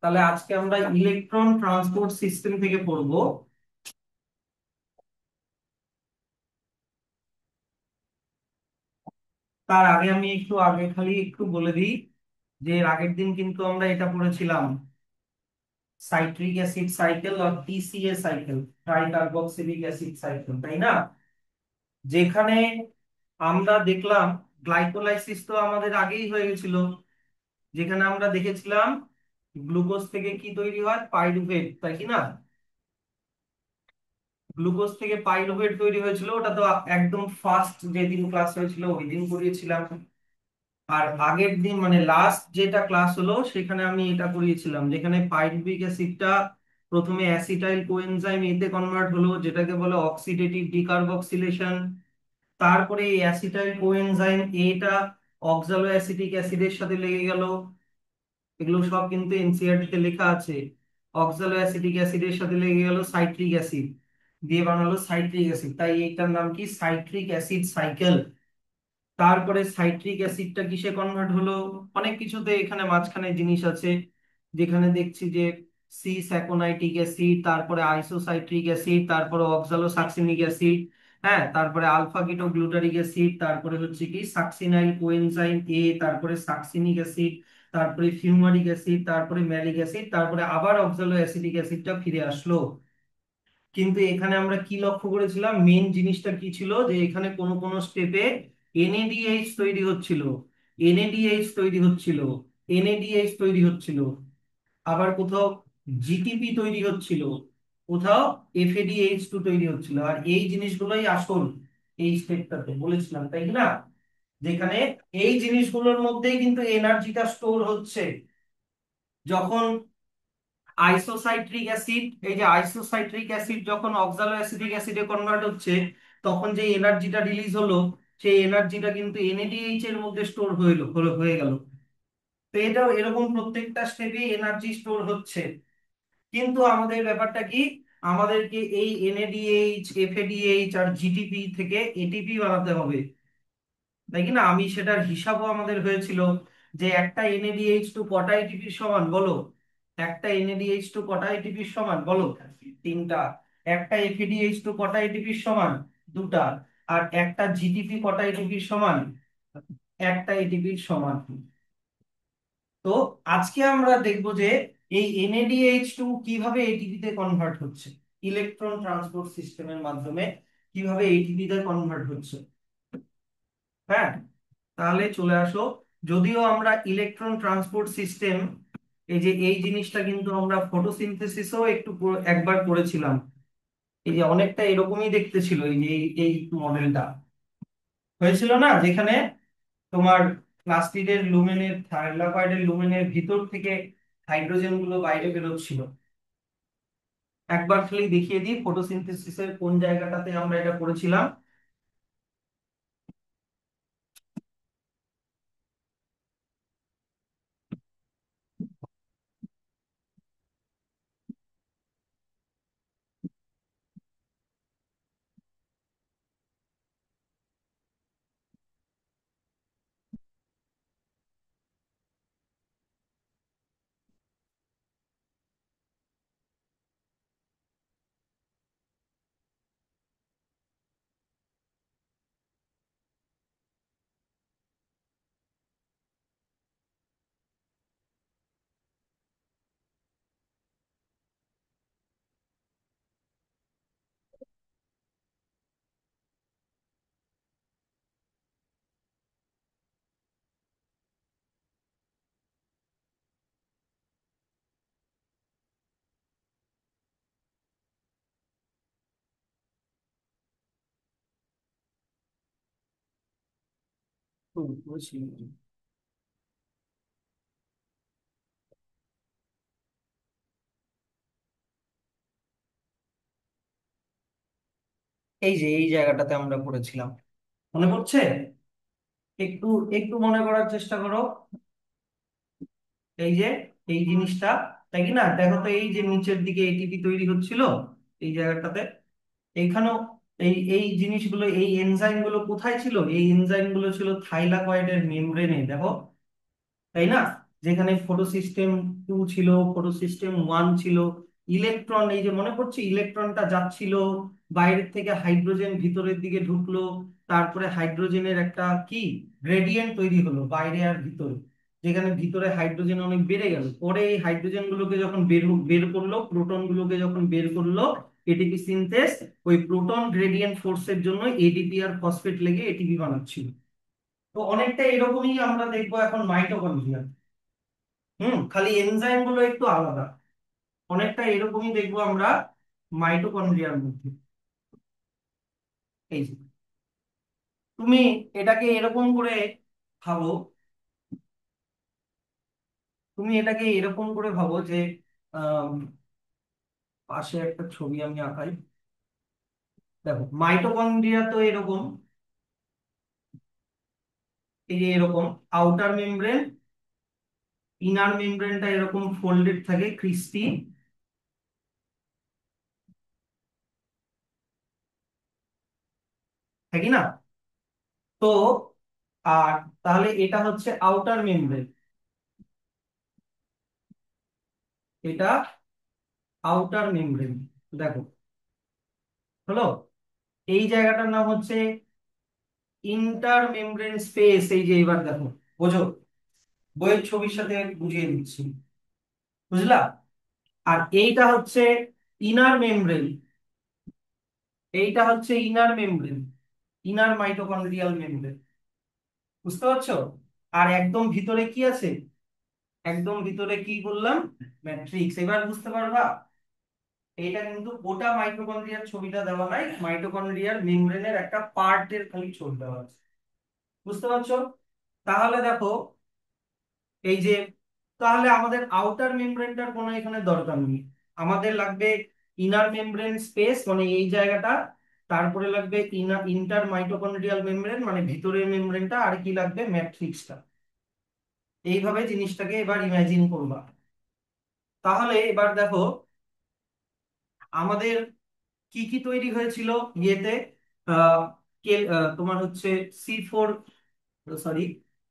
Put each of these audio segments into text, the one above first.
তাহলে আজকে আমরা ইলেকট্রন ট্রান্সপোর্ট সিস্টেম থেকে পড়বো। তার আগে আমি খালি একটু বলে দিই যে এর আগের দিন কিন্তু আমরা এটা পড়েছিলাম, সাইট্রিক অ্যাসিড সাইকেল আর TCA cycle, tricarboxylic acid cycle, তাই না? যেখানে আমরা দেখলাম গ্লাইকোলাইসিস তো আমাদের আগেই হয়ে গেছিল, যেখানে আমরা দেখেছিলাম গ্লুকোজ থেকে কি তৈরি হয়, পাইরুভেট, তাই কি না? গ্লুকোজ থেকে পাইরুভেট তৈরি হয়েছিল, ওটা তো একদম ফার্স্ট যেদিন ক্লাস হয়েছিল ওই দিন করিয়েছিলাম। আর আগের দিন মানে লাস্ট যেটা ক্লাস হলো সেখানে আমি এটা করিয়েছিলাম, যেখানে পাইরুভিক অ্যাসিডটা প্রথমে অ্যাসিটাইল কোএনজাইম এতে কনভার্ট হলো, যেটাকে বলে অক্সিডেটিভ ডিকার্বক্সিলেশন। তারপরে এই অ্যাসিটাইল কোএনজাইম এটা অক্সালো অ্যাসিটিক অ্যাসিডের সাথে লেগে গেল। এগুলো সব কিন্তু এনসিইআরটি তে লেখা আছে। অক্সালো অ্যাসিটিক অ্যাসিডের সাথে লেগে গেল সাইট্রিক অ্যাসিড, দিয়ে বানালো সাইট্রিক অ্যাসিড, তাই এটার নাম কি, সাইট্রিক অ্যাসিড সাইকেল। তারপরে সাইট্রিক অ্যাসিডটা কিসে কনভার্ট হলো, অনেক কিছুতে এখানে মাঝখানে জিনিস আছে, যেখানে দেখছি যে সি স্যাকোনাইটিক অ্যাসিড, তারপরে আইসোসাইট্রিক অ্যাসিড, তারপরে অক্সালো সাকসিনিক অ্যাসিড, হ্যাঁ, তারপরে আলফা কিটো গ্লুটারিক অ্যাসিড, তারপরে হচ্ছে কি সাকসিনাইল কোএনজাইম এ, তারপরে সাকসিনিক অ্যাসিড, তারপরে ফিউমারিক অ্যাসিড, তারপরে ম্যালিক অ্যাসিড, তারপরে আবার অক্সালো অ্যাসিটিক অ্যাসিডটা ফিরে আসলো। কিন্তু এখানে আমরা কি লক্ষ্য করেছিলাম, মেন জিনিসটা কি ছিল, যে এখানে কোন কোন স্টেপে এনএডিএইচ তৈরি হচ্ছিল, এনএডিএইচ তৈরি হচ্ছিল, এনএডিএইচ তৈরি হচ্ছিল, আবার কোথাও জিটিপি তৈরি হচ্ছিল, কোথাও এফএডিএইচ2 তৈরি হচ্ছিল। আর এই জিনিসগুলোই আসল এই স্টেপটাতে বলেছিলাম, তাই না? যেখানে এই জিনিসগুলোর মধ্যেই কিন্তু এনার্জিটা স্টোর হচ্ছে। যখন আইসোসাইট্রিক অ্যাসিড, এই যে আইসোসাইট্রিক অ্যাসিড যখন অক্সালো অ্যাসিটিক অ্যাসিডে কনভার্ট হচ্ছে, তখন যে এনার্জিটা রিলিজ হলো, সেই এনার্জিটা কিন্তু এনএডিএইচ এর মধ্যে স্টোর হয়ে গেল। তো এটাও এরকম প্রত্যেকটা স্টেপে এনার্জি স্টোর হচ্ছে। কিন্তু আমাদের ব্যাপারটা কি, আমাদেরকে এই এনএডিএইচ, এফএডিএইচ আর জিটিপি থেকে এটিপি বানাতে হবে, তাই কি না? আমি সেটার হিসাবও আমাদের হয়েছিল, যে একটা এনএডিএইচ2 কটা এটিপির সমান বলো, একটা এনএডিএইচ2 কটা এটিপির সমান বলো, তিনটা। একটা এফএডিএইচ2 কটা এটিপির সমান, দুটা। আর একটা জিটিপি কটা এটিপির সমান, একটা এটিপির সমান। তো আজকে আমরা দেখব যে এই এনএডিএইচ2 কিভাবে এটিপি তে কনভার্ট হচ্ছে, ইলেকট্রন ট্রান্সপোর্ট সিস্টেমের মাধ্যমে কিভাবে এটিপি তে কনভার্ট হচ্ছে। হ্যাঁ, তাহলে চলে আসো। যদিও আমরা ইলেকট্রন ট্রান্সপোর্ট সিস্টেম, এই যে এই জিনিসটা কিন্তু আমরা ফটোসিনথেসিসও একবার করেছিলাম। এই যে অনেকটা এরকমই দেখতে ছিল, এই যে এই মডেলটা হয়েছিল না, যেখানে তোমার প্লাস্টিকের লুমেনের, থাইলাকয়েডের লুমেনের ভিতর থেকে হাইড্রোজেন গুলো বাইরে বেরোচ্ছিল। একবার খালি দেখিয়ে দিই ফটোসিনথেসিসের কোন জায়গাটাতে আমরা এটা করেছিলাম। করেছিলাম। এই যে এই জায়গাটাতে আমরা করেছিলাম, মনে পড়ছে? একটু একটু মনে করার চেষ্টা করো। এই যে এই জিনিসটা, তাই কি না? দেখো তো, এই যে নিচের দিকে এটিপি তৈরি হচ্ছিল এই জায়গাটাতে, এইখানেও এই জিনিসগুলো, এই এনজাইম গুলো কোথায় ছিল, এই এনজাইম গুলো ছিল থাইলাকয়েডের মেমব্রেনে, দেখো, তাই না? যেখানে ফটো সিস্টেম 2 ছিল, ফটো সিস্টেম 1 ছিল। ইলেকট্রন, এই যে মনে পড়ছে, ইলেকট্রনটা যাচ্ছিল বাইরের থেকে, হাইড্রোজেন ভিতরের দিকে ঢুকলো, তারপরে হাইড্রোজেনের একটা কি গ্রেডিয়েন্ট তৈরি হলো বাইরে আর ভিতরে, যেখানে ভিতরে হাইড্রোজেন অনেক বেড়ে গেল, পরে এই হাইড্রোজেন গুলোকে যখন বের বের করলো, প্রোটন গুলোকে যখন বের করলো, এটিপি সিনথেস, ওই প্রোটন গ্রেডিয়েন্ট ফোর্সের জন্য এডিপি আর ফসফেট লেগে এটিপি বানাচ্ছিল। তো অনেকটা এরকমই আমরা দেখবো এখন মাইটোকন্ড্রিয়া। খালি এনজাইম গুলো একটু আলাদা। অনেকটা এরকমই দেখবো আমরা মাইটোকন্ড্রিয়ার মধ্যে। এই যে তুমি এটাকে এরকম করে ভাবো, তুমি এটাকে এরকম করে ভাবো যে আহ পাশে একটা ছবি আমি আঁকাই। দেখো মাইটোকন্ড্রিয়া তো এরকম, এই যে এরকম আউটার মেমব্রেন, ইনার মেমব্রেনটা এরকম ফোল্ডেড থাকে, ক্রিস্পি, থাকে না? তো আর তাহলে এটা হচ্ছে আউটার মেমব্রেন, এটা আউটার মেমব্রেন। দেখো হলো, এই জায়গাটার নাম হচ্ছে ইন্টার মেমব্রেন স্পেস। এই যে এবার দেখো, বোঝো, বইয়ের ছবির সাথে বুঝিয়ে দিচ্ছি, বুঝলা? আর এইটা হচ্ছে ইনার মেমব্রেন, এইটা হচ্ছে inner membrane, inner mitochondrial membrane. বুঝতে পারছো? আর একদম ভিতরে কি আছে? একদম ভিতরে কি বললাম? ম্যাট্রিক্স। এবার বুঝতে পারবা? এইটা কিন্তু গোটা মাইটোকন্ড্রিয়ার ছবিটা দেওয়া নাই, মাইটোকন্ড্রিয়ার মেমব্রেনের একটা পার্টের খালি ছবি দেওয়া আছে। বুঝতে পারছো? তাহলে দেখো, এই যে, তাহলে আমাদের আউটার মেমব্রেনটার কোনো এখানে দরকার নেই, আমাদের লাগবে ইনার মেমব্রেন স্পেস, মানে এই জায়গাটা, তারপরে লাগবে ইন্টার মাইটোকন্ড্রিয়াল মেমব্রেন মানে ভিতরের মেমব্রেনটা, আর কি লাগবে? ম্যাট্রিক্সটা। এইভাবে জিনিসটাকে এবার ইমাজিন করবা। তাহলে এবার দেখো আমাদের কি কি তৈরি হয়েছিল ইয়েতে, আহ তোমার হচ্ছে C4, সরি,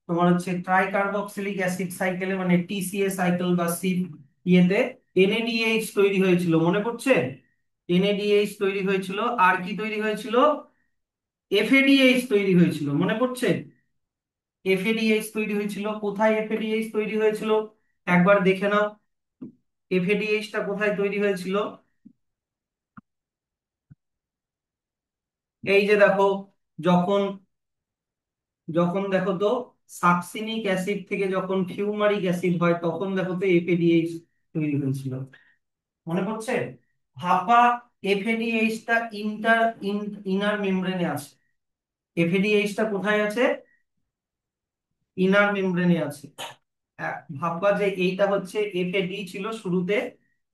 তোমার হচ্ছে ট্রাইকার্বক্সিলিক অ্যাসিড সাইকেলে, মানে TCA সাইকেল বা সি ইয়েতে NADH তৈরি হয়েছিল, মনে পড়ছে? NADH তৈরি হয়েছিল, আর কি তৈরি হয়েছিল? FADH তৈরি হয়েছিল, মনে পড়ছে? FADH তৈরি হয়েছিল, কোথায় FADH তৈরি হয়েছিল একবার দেখে নাও। FADH টা কোথায় তৈরি হয়েছিল? এই যে দেখো, যখন যখন দেখো তো সাকসিনিক অ্যাসিড থেকে যখন ফিউমারিক অ্যাসিড হয়, তখন দেখো তো FADH তৈরি হয়েছিল, মনে পড়ছে? ভাপা FADH টা ইনার মেমব্রেনে আছে। FADH টা কোথায় আছে? ইনার মেমব্রেনে আছে। ভাববা যে এইটা হচ্ছে FAD ছিল শুরুতে,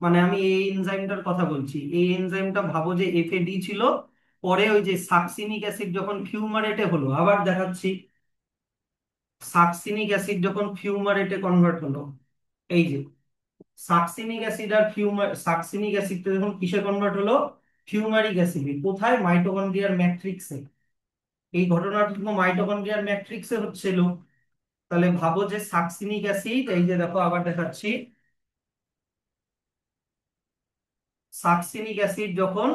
মানে আমি এই এনজাইমটার কথা বলছি, এই এনজাইমটা ভাবো যে FAD ছিল, পরে ওই যে সাকসিনিক অ্যাসিড যখন ফিউমারেটে হলো, আবার দেখাচ্ছি, সাকসিনিক অ্যাসিড যখন ফিউমারেটে কনভার্ট হলো, এই যে সাকসিনিক অ্যাসিড আর সাকসিনিক অ্যাসিডটা যখন কিসে কনভার্ট হলো? ফিউমারিক অ্যাসিডে। কোথায়? মাইটোকন্ড্রিয়ার ম্যাট্রিক্সে। এই ঘটনাটা কিন্তু মাইটোকন্ড্রিয়ার ম্যাট্রিক্সে হচ্ছিল। তাহলে ভাবো যে সাকসিনিক অ্যাসিড, এই যে দেখো আবার দেখাচ্ছি, সাকসিনিক অ্যাসিড যখন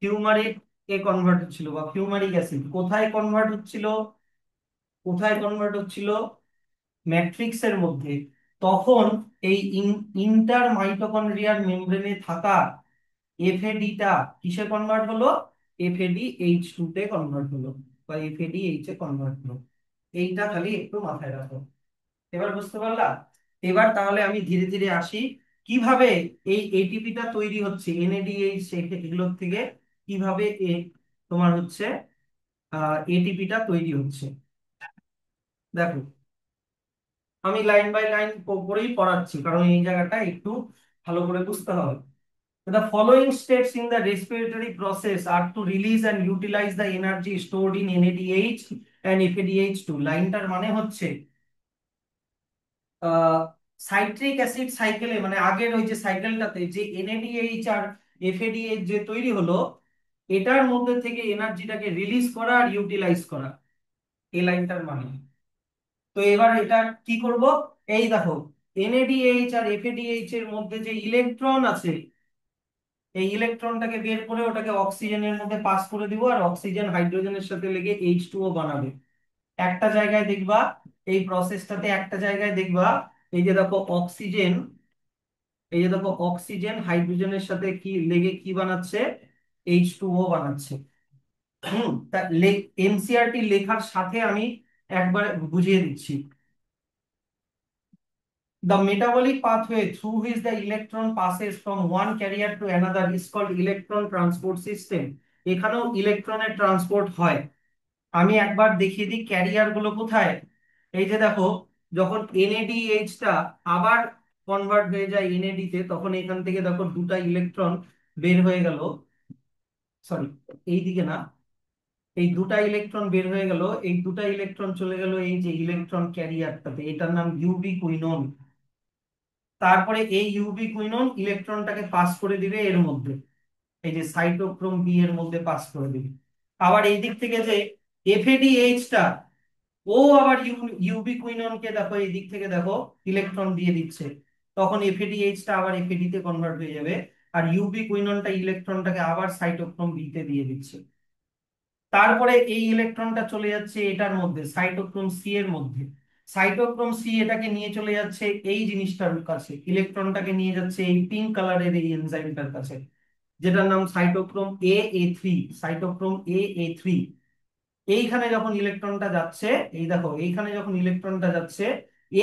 ফিউমারিক এ কনভার্ট হচ্ছিল, বা ফিউমারিক অ্যাসিড কোথায় কনভার্ট হচ্ছিল? কোথায় কনভার্ট হচ্ছিল? ম্যাট্রিক্সের মধ্যে। তখন এই ইন্টার মাইটোকন্ড্রিয়ার মেমব্রেনে থাকা FAD টা কিসে কনভার্ট হলো? FADH2 তে কনভার্ট হলো, বা FADH এ কনভার্ট হলো। এইটা খালি একটু মাথায় রাখো। এবার বুঝতে পারলা? এবার তাহলে আমি ধীরে ধীরে আসি, কিভাবে এই ATP টা তৈরি হচ্ছে, NADH এগুলোর থেকে কিভাবে তোমার হচ্ছে ATP টা তৈরি হচ্ছে। দেখো আমি লাইন বাই লাইন করেই পড়াচ্ছি, কারণ এই জায়গাটা একটু ভালো করে বুঝতে হবে। The following steps in the respiratory process are to release and utilize the energy stored in NADH and FADH2। লাইনটার মানে হচ্ছে সাইট্রিক অ্যাসিড সাইকেলে, মানে আগের ওই যে সাইকেলটাতে যে NADH আর FADH যে তৈরি হলো, এটার মধ্যে থেকে এনার্জিটাকে রিলিজ করা আর ইউটিলাইজ করা, এই লাইনটার মানে। তো এবার এটা কি করব, এই দেখো এনএডিএইচ আর এফএডিএইচ এর মধ্যে যে ইলেকট্রন আছে, এই ইলেকট্রনটাকে বের করে ওটাকে অক্সিজেনের মধ্যে পাস করে দিব, আর অক্সিজেন হাইড্রোজেনের সাথে লেগে H2O বানাবে। একটা জায়গায় দেখবা, এই প্রসেসটাতে একটা জায়গায় দেখবা, এই যে দেখো অক্সিজেন, এই যে দেখো অক্সিজেন হাইড্রোজেনের সাথে কি লেগে কি বানাচ্ছে, H2O বানাচ্ছে। তা এনসিআরটি লেখার সাথে আমি একবার বুঝিয়ে দিচ্ছি। The metabolic pathway through which the electron passes from one carrier to another is called electron transport system. এখানেও ইলেকট্রনের ট্রান্সপোর্ট হয়। আমি একবার দেখিয়ে দিই ক্যারিয়ার গুলো কোথায়। এই যে দেখো, যখন এনএডিএইচ টা আবার কনভার্ট হয়ে যায় এনএডি তে, তখন এখান থেকে দেখো দুটা ইলেকট্রন বের হয়ে গেল, সরি এই দিকে না, এই দুটা ইলেকট্রন বের হয়ে গেল, এই দুটা ইলেকট্রন চলে গেল এই যে ইলেকট্রন ক্যারিয়ারটাতে, এটার নাম ইউবিকুইনন। তারপরে এই ইউবিকুইনন ইলেকট্রনটাকে পাস করে দিবে এর মধ্যে, এই যে সাইটোক্রোম বি এর মধ্যে পাস করে দিবে। আবার এই দিক থেকে যে এফএডিএইচ টা, ও আবার ইউবিকুইননকে দেখো এই দিক থেকে দেখো ইলেকট্রন দিয়ে দিচ্ছে, তখন এফএডিএইচ টা আবার এফএডি তে কনভার্ট হয়ে যাবে, আর ইউবিকুইননটা ইলেকট্রনটাকে আবার সাইটোক্রোম বি তে দিয়ে দিচ্ছে। তারপরে এই ইলেকট্রনটা চলে যাচ্ছে এটার মধ্যে, সাইটোক্রোম সি এর মধ্যে। সাইটোক্রোম সি এটাকে নিয়ে চলে যাচ্ছে এই জিনিসটার কাছে, ইলেকট্রনটাকে নিয়ে যাচ্ছে এই পিঙ্ক কালারের এই এনজাইমটার কাছে, যেটার নাম cytochrome A three. Cytochrome A three এইখানে যখন ইলেকট্রনটা যাচ্ছে, এই দেখো এইখানে যখন ইলেকট্রনটা যাচ্ছে,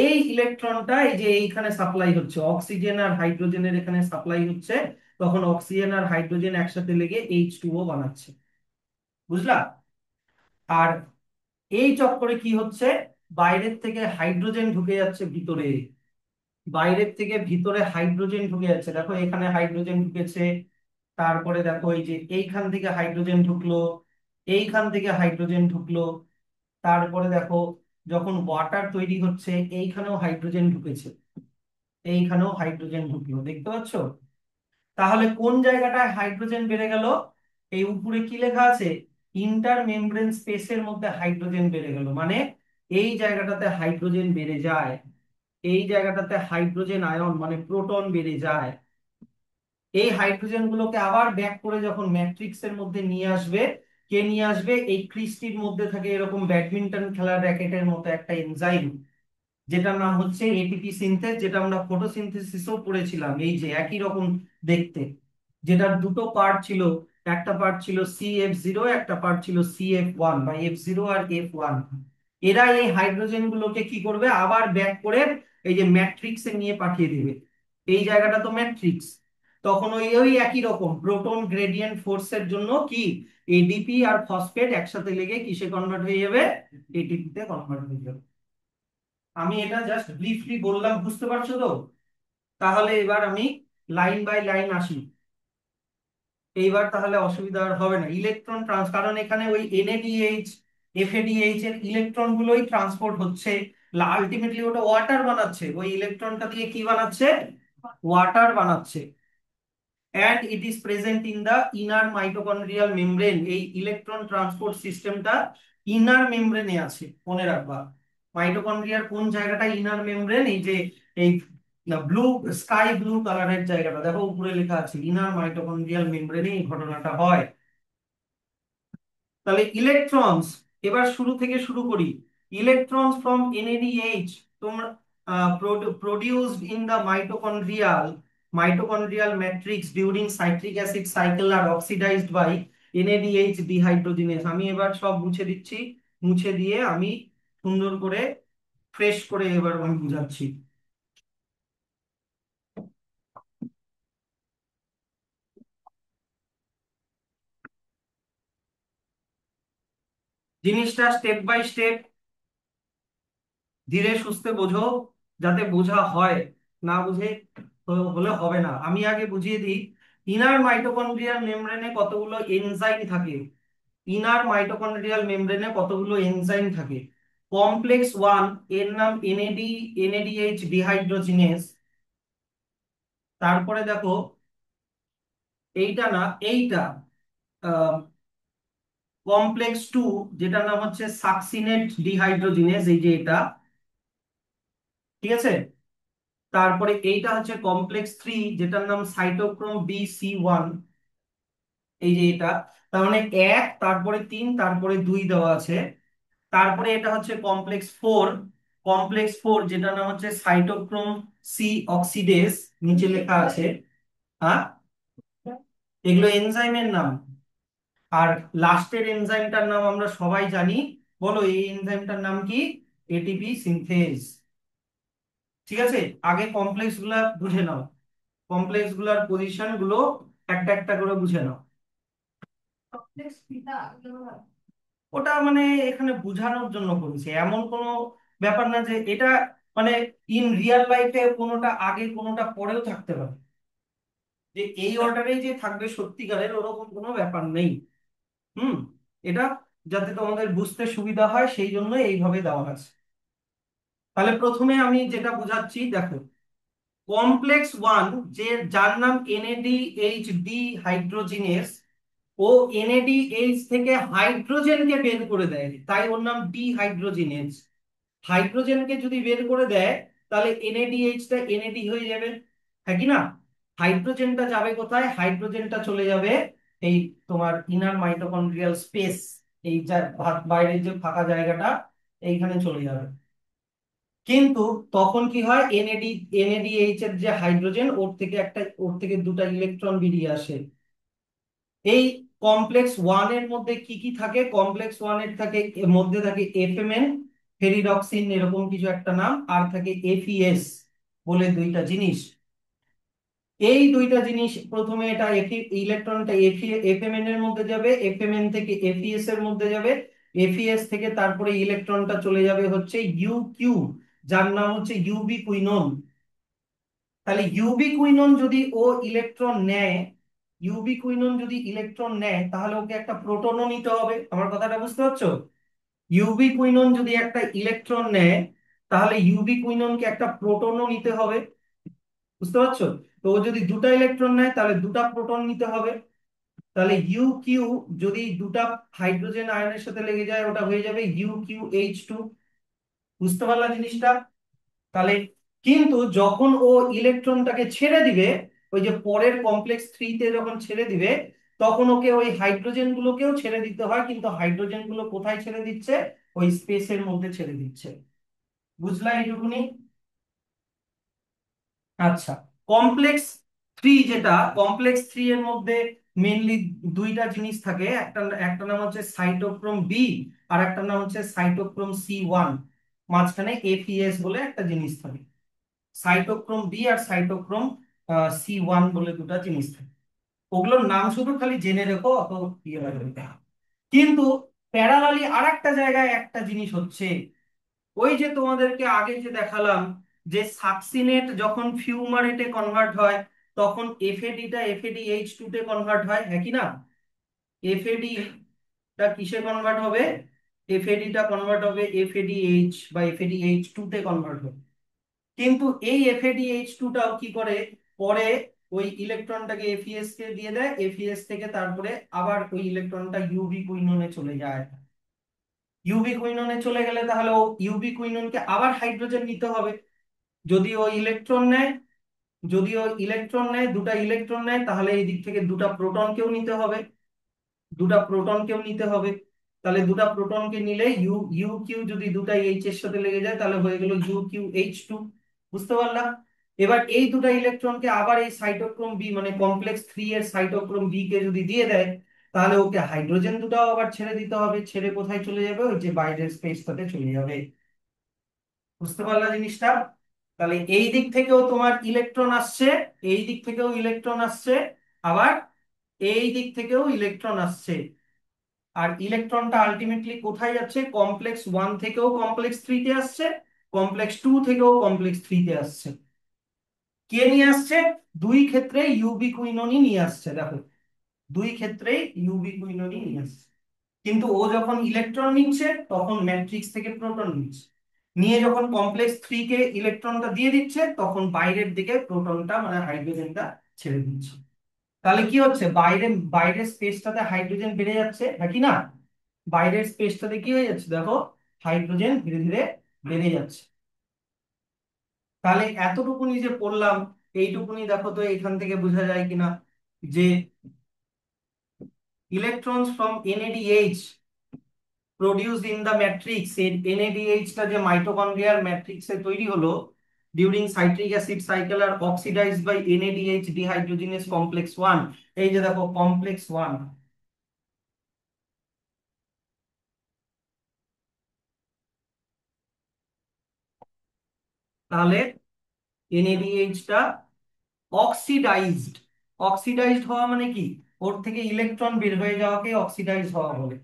এই ইলেকট্রনটা এই যে এইখানে সাপ্লাই হচ্ছে, অক্সিজেন আর হাইড্রোজেনের এখানে সাপ্লাই হচ্ছে, তখন অক্সিজেন আর হাইড্রোজেন একসাথে লেগে H2O বানাচ্ছে। বুঝলা? আর এই চক্করে কি হচ্ছে, বাইরের থেকে হাইড্রোজেন ঢুকে যাচ্ছে ভিতরে, বাইরের থেকে ভিতরে হাইড্রোজেন ঢুকে যাচ্ছে, দেখো এখানে হাইড্রোজেন ঢুকেছে, তারপরে দেখো এই যে এইখান থেকে হাইড্রোজেন ঢুকলো, এইখান থেকে হাইড্রোজেন ঢুকলো, তারপরে দেখো যখন ওয়াটার তৈরি হচ্ছে এইখানেও হাইড্রোজেন ঢুকেছে, এইখানেও হাইড্রোজেন ঢুকলো, দেখতে পাচ্ছ? তাহলে কোন জায়গাটায় হাইড্রোজেন বেড়ে গেল, এই উপরে কি লেখা আছে, ইন্টার মেমব্রেন স্পেসের মধ্যে হাইড্রোজেন বেড়ে গেল, মানে এই জায়গাটাতে হাইড্রোজেন বেড়ে যায়, এই জায়গাটাতে হাইড্রোজেন আয়ন মানে প্রোটন বেড়ে যায়। এই হাইড্রোজেন গুলোকে আবার ব্যাক করে যখন ম্যাট্রিক্স এর মধ্যে নিয়ে আসবে, কে নিয়ে আসবে, এই ক্রিস্টির মধ্যে থাকে এরকম ব্যাডমিন্টন খেলার র্যাকেটের মতো একটা এনজাইম, যেটার নাম হচ্ছে এটিপি সিনথেস, যেটা আমরা ফটোসিনথেসিসও পড়েছিলাম, এই যে একই রকম দেখতে, যেটার দুটো পার্ট ছিল, একটা পার্ট ছিল CF0, একটা পার্ট ছিল CF1 বা F0 আর F1। এরা এই হাইড্রোজেন গুলোকে কি করবে, আবার ব্যাক করে এই যে ম্যাট্রিক্সে নিয়ে পাঠিয়ে দিবে, এই জায়গাটা তো ম্যাট্রিক্স, তখন ওই ওই একই রকম প্রোটন গ্রেডিয়েন্ট ফোর্সের জন্য কি এডিপি আর ফসফেট একসাথে লেগে কিসে কনভার্ট হয়ে যাবে, এটিপি তে কনভার্ট হয়ে যাবে। আমি এটা জাস্ট ব্রিফলি বললাম, বুঝতে পারছো তো? তাহলে এবার আমি লাইন বাই লাইন আসি, এইবার তাহলে অসুবিধা আর হবে না। ইলেকট্রন ট্রান্স, কারণ এখানে ওই এনএডিএইচ এফএডিএইচ এর ইলেকট্রন গুলোই ট্রান্সপোর্ট হচ্ছে, আলটিমেটলি ওটা ওয়াটার বানাচ্ছে, ওই ইলেকট্রনটা দিয়ে কি বানাচ্ছে, ওয়াটার বানাচ্ছে। and it is present in the inner mitochondrial membrane। এই ইলেকট্রন ট্রান্সপোর্ট সিস্টেমটা ইনার মেমব্রেনে আছে, মনে রাখবা। মাইটোকন্ড্রিয়ার কোন জায়গাটা ইনার মেমব্রেন, এই যে এই ব্লু, স্কাই ব্লু কালারের জায়গাটা দেখো উপরে লেখা আছে, ইনার মাইটোকন্ড্রিয়াল মেমব্রেনে এই ঘটনাটা হয়। তাহলে ইলেকট্রনস, এবার শুরু থেকে শুরু করি। ইলেকট্রনস ফ্রম NADH তোমরা produced in the mitochondrial matrix during citric acid cycle are oxidized by NADH dehydrogenase। আমি এবার সব মুছে দিচ্ছি, মুছে দিয়ে আমি সুন্দর করে ফ্রেশ করে এবার আমি বুঝাচ্ছি জিনিসটা স্টেপ বাই স্টেপ, ধীরে সুস্থে বোঝো, যাতে বোঝা হয়, না বুঝে হলে হবে না। আমি আগে বুঝিয়ে দিই, ইনার মাইটোকন্ড্রিয়াল মেমব্রেনে কতগুলো এনজাইম থাকে, ইনার মাইটোকন্ড্রিয়াল মেমব্রেনে কতগুলো এনজাইম থাকে। কমপ্লেক্স 1 এর নাম এনএডিএইচ ডিহাইড্রোজিনেস। তারপরে দেখো এইটা না, এইটা কমপ্লেক্স 2 যেটার নাম হচ্ছে সাকসিনেট ডিহাইড্রোজিনেস, এই যে এটা, ঠিক আছে। তারপরে এইটা হচ্ছে কমপ্লেক্স থ্রি, যেটার নাম সাইটোক্রোম BC1। এই যে এটা, তার মানে এক, তারপরে তিন, তারপরে দুই দেওয়া আছে। তারপরে এটা হচ্ছে কমপ্লেক্স ফোর। কমপ্লেক্স ফোর যেটার নাম হচ্ছে সাইটোক্রোম সি অক্সিডেজ, নিচে লেখা আছে। হ্যাঁ, এগুলো এনজাইমের নাম। আর লাস্টের এনজাইমটার নাম আমরা সবাই জানি। বলো এই এনজাইমটার নাম কি? এটিপি সিনথেজ। ঠিক আছে, আগে কমপ্লেক্স গুলা বুঝে নাও, কমপ্লেক্স গুলার পজিশন গুলো একটা একটা করে বুঝে নাও। ওটা মানে এখানে বোঝানোর জন্য করেছে, এমন কোনো ব্যাপার না যে এটা মানে ইন রিয়েল লাইফে কোনোটা আগে কোনোটা পরেও থাকতে পারে, যে এই অর্ডারেই যে থাকবে সত্যিকারের ওরকম কোনো ব্যাপার নেই। হুম। এটা যাতে তোমাদের বুঝতে সুবিধা হয় সেই জন্য এইভাবে দেওয়া আছে। তাহলে প্রথমে আমি যেটা বোঝাচ্ছি দেখো, কমপ্লেক্স ওয়ান, যে যার নাম NADH হাইড্রোজিনেস, ও NADH থেকে হাইড্রোজেনকে বের করে দেয়, তাই ওর নাম ডিহাইড্রোজিনেজ। হাইড্রোজেনকে যদি বের করে দেয় তাহলে NADH টা NAD হয়ে যাবে, হ্যাঁ কি না? হাইড্রোজেনটা যাবে কোথায়? হাইড্রোজেনটা চলে যাবে এই তোমার ইনার মাইটোকন্ড্রিয়াল স্পেস, এই যা বাইরের যে ফাঁকা জায়গাটা, এইখানে চলে যাবে। কিন্তু তখন কি হয়, NADH এর যে হাইড্রোজেন, ওর থেকে দুটা ইলেকট্রন বেরিয়ে আসে। এই কমপ্লেক্স ওয়ান এর মধ্যে কি কি থাকে? কমপ্লেক্স ওয়ান এর এর মধ্যে থাকে FMN, ফেরিডক্সিন এরকম কিছু একটা নাম, আর থাকে FES বলে দুইটা জিনিস। এই দুইটা জিনিস প্রথমে এটা ইলেকট্রনটা FMN এর মধ্যে যাবে, FMN থেকে FES এর মধ্যে যাবে, FES থেকে তারপরে ইলেকট্রনটা চলে যাবে হচ্ছে UQ, যার নাম হচ্ছে ইউবি কুইনোন। তাহলে ইউবি কুইনোন যদি ও ইলেকট্রন নেয়, ইউবি কুইনোন যদি ইলেকট্রন নেয় তাহলে ওকে একটা প্রোটনও নিতে হবে। আমার কথাটা বুঝতে পারছো? ইউবি কুইনোন যদি একটা ইলেকট্রন নেয় তাহলে ইউবি কুইনোনকে একটা প্রোটনও নিতে হবে। বুঝতে পারছো? তো ও যদি দুটা ইলেকট্রন নেয় তাহলে দুটা প্রোটন নিতে হবে। তাহলে ইউকিউ যদি দুটা হাইড্রোজেন আয়নের সাথে লেগে যায় ওটা হয়ে যাবে UQH2। বুঝতে পারলা জিনিসটা? তাহলে কিন্তু যখন ও ইলেকট্রনটাকে ছেড়ে দিবে, ওই যে পরের কমপ্লেক্স থ্রিতে যখন ছেড়ে দিবে, তখন ওকে ওই হাইড্রোজেন গুলোকেও ছেড়ে দিতে হয়, কিন্তু হাইড্রোজেন গুলো কোথায় ছেড়ে দিচ্ছে? ওই স্পেসের মধ্যে ছেড়ে দিচ্ছে। বুঝলা এইটুকুনি? আচ্ছা, কমপ্লেক্স থ্রি, যেটা কমপ্লেক্স থ্রি এর মধ্যে মেইনলি দুইটা জিনিস থাকে, একটা একটা নাম হচ্ছে সাইটোক্রোম বি, আর একটা নাম হচ্ছে সাইটোক্রোম C1। মাঝখানে FES বলে একটা জিনিস থাকে। সাইটোক্রোম বি আর সাইটোক্রোম C1 বলে দুটো জিনিস থাকে। ওগুলোর নাম শুধু খালি জেনে রেখো, অত ইয়ে লাগবে না। কিন্তু প্যারালালি আর একটা জায়গায় একটা জিনিস হচ্ছে, ওই যে তোমাদেরকে আগে যে দেখালাম যে সাকসিনেট যখন ফিউমারেটে কনভার্ট হয় তখন FAD টা FADH2 তে কনভার্ট হয়, হ্যাঁ কি না? FAD টা কিসে কনভার্ট হবে? FAD টা কনভার্ট হবে FADH বা FADH2 তে কনভার্ট হবে। কিন্তু এই FADH2 টাও কি করে, পরে ওই ইলেকট্রনটাকে FES কে দিয়ে দেয়, FES থেকে তারপরে আবার ওই ইলেকট্রনটা ইউবি কুইনোনে চলে যায়। ইউবি কুইনোনে চলে গেলে তাহলে ও ইউবি কুইনোনকে আবার হাইড্রোজেন নিতে হবে। যদি ও ইলেকট্রন নেয়, যদি ও ইলেকট্রন নেয়, দুটা ইলেকট্রন নেয়, তাহলে এই দিক থেকে দুটা প্রোটনকেও নিতে হবে, দুটা প্রোটনকেও নিতে হবে। তাহলে দুটা প্রোটনকে নিলে ইউ কিউ যদি দুটা এইচ এর সাথে লেগে যায় তাহলে হয়ে গেল UQH2। বুঝতে পারলাম? এবার এই দুটা ইলেকট্রনকে আবার এই সাইটোক্রোম বি মানে কমপ্লেক্স থ্রি এর সাইটোক্রোম বি কে যদি দিয়ে দেয় তাহলে ওকে হাইড্রোজেন দুটাও আবার ছেড়ে দিতে হবে, ছেড়ে কোথায় চলে যাবে? ওই যে বাইরের স্পেসটাতে চলে যাবে। বুঝতে পারলা জিনিসটা? তাহলে এই দিক থেকেও তোমার ইলেকট্রন আসছে, এই দিক থেকেও ইলেকট্রন আসছে, আবার এই দিক থেকেও ইলেকট্রন আসছে। আর ইলেকট্রনটা আলটিমেটলি কোথায় যাচ্ছে? কমপ্লেক্স ওয়ান থেকেও কমপ্লেক্স থ্রিতে আসছে, কমপ্লেক্স টু থেকেও কমপ্লেক্স থ্রিতে আসছে। কে নিয়ে আসছে? দুই ক্ষেত্রে ইউবি কুইনোনই নিয়ে আসছে, দেখো দুই ক্ষেত্রে ইউবি কুইনোনই নিয়ে আসছে। কিন্তু ও যখন ইলেকট্রন নিচ্ছে তখন ম্যাট্রিক্স থেকে প্রোটন নিচ্ছে, নিয়ে যখন কমপ্লেক্স থ্রি কে ইলেকট্রনটা দিয়ে দিচ্ছে তখন বাইরের দিকে প্রোটনটা মানে হাইড্রোজেনটা ছেড়ে দিচ্ছে। তাহলে কি হচ্ছে? বাইরের স্পেসটাতে হাইড্রোজেন বেড়ে যাচ্ছে, নাকি না? বাইরের স্পেসটাতে কি হয়ে যাচ্ছে দেখো, হাইড্রোজেন ধীরে ধীরে বেড়ে যাচ্ছে। তাহলে এতটুকুনি যে পড়লাম, এইটুকুনি দেখো তো এখান থেকে বোঝা যায় কিনা যে electrons from NADH produced in the matrix, এর এনএডিএইচ টা যে মাইটোকন্ড্রিয়াল ম্যাট্রিক্সে তৈরি হলো during citric acid cycle are oxidised by NADH dehydrogenase complex 1। এই যে দেখো কমপ্লেক্স 1, তাহলে এনএডিএইচ টা অক্সিডাইজড, অক্সিডাইজড হওয়া মানে কি, ওর থেকে ইলেকট্রন বের হয়ে যাওয়াকে অক্সিডাইজ হওয়া বলে,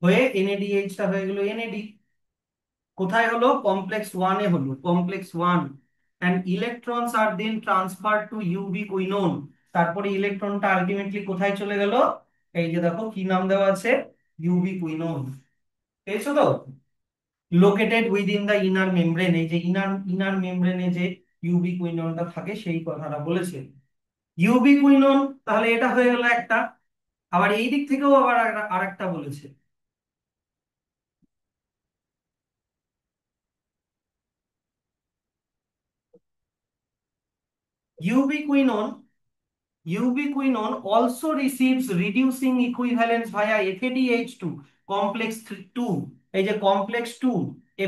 হয়ে এনএডিএইচ টা হয়ে গেল এনএডি। কোথায় হলো, কমপ্লেক্স 1 এ হলো, complex 1। And electrons are then transfer to ubiquinone. তারপরে ইলেকট্রনটা আলটিমেটলি কোথায় চলে গেল, এই যে দেখো কি নাম দেওয়া আছে, ইউবি কুইনোন। পেয়েছো তো, located within the inner membrane, এই যে ইনার ইনার মেমব্রেনে যে ইউবি কুইনোনটা থাকে সেই কথাটা বলেছে। ইউবি কুইনোন, তাহলে এটা হয়ে গেল একটা। আবার এই দিক থেকেও আবার আরেকটা বলেছে। ubiquinone ubiquinone also receives reducing equivalence via FADH2 complex 2। এই যে কমপ্লেক্স 2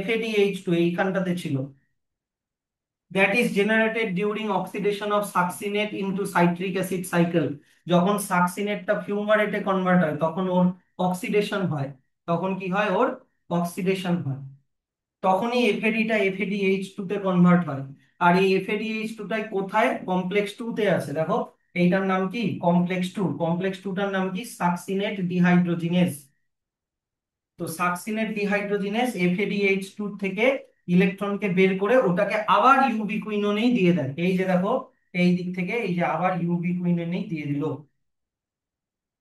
FADH2 এইখানটাতে ছিল, that is generated during oxidation of succinate into citric acid cycle। যখন সাকসিনেটটা ফিউমারেটে কনভার্ট হয় তখন ওর অক্সিডেশন হয়, তখন কি হয়, ওর অক্সিডেশন হয়, তখনই এফএডিটা এফএডিএইচ টু তে কনভার্ট হয়। আর এই এফএডিএইচ টু টাই কোথায়, কমপ্লেক্স 2 তে আছে দেখো। এইটার নাম কি, কমপ্লেক্স 2, কমপ্লেক্স 2 টার নাম কি, সাকসিনেট ডিহাইড্রোজিনেস। তো সাকসিনেট ডিহাইড্রোজিনেস এফএডিএইচ টু থেকে ইলেকট্রনকে বের করে ওটাকে আবার ইউবিকুইনোনেই দিয়ে দেয়। এই যে দেখো, এই দিক থেকে এই যে আবার ইউবিকুইনোনেই দিয়ে দিল।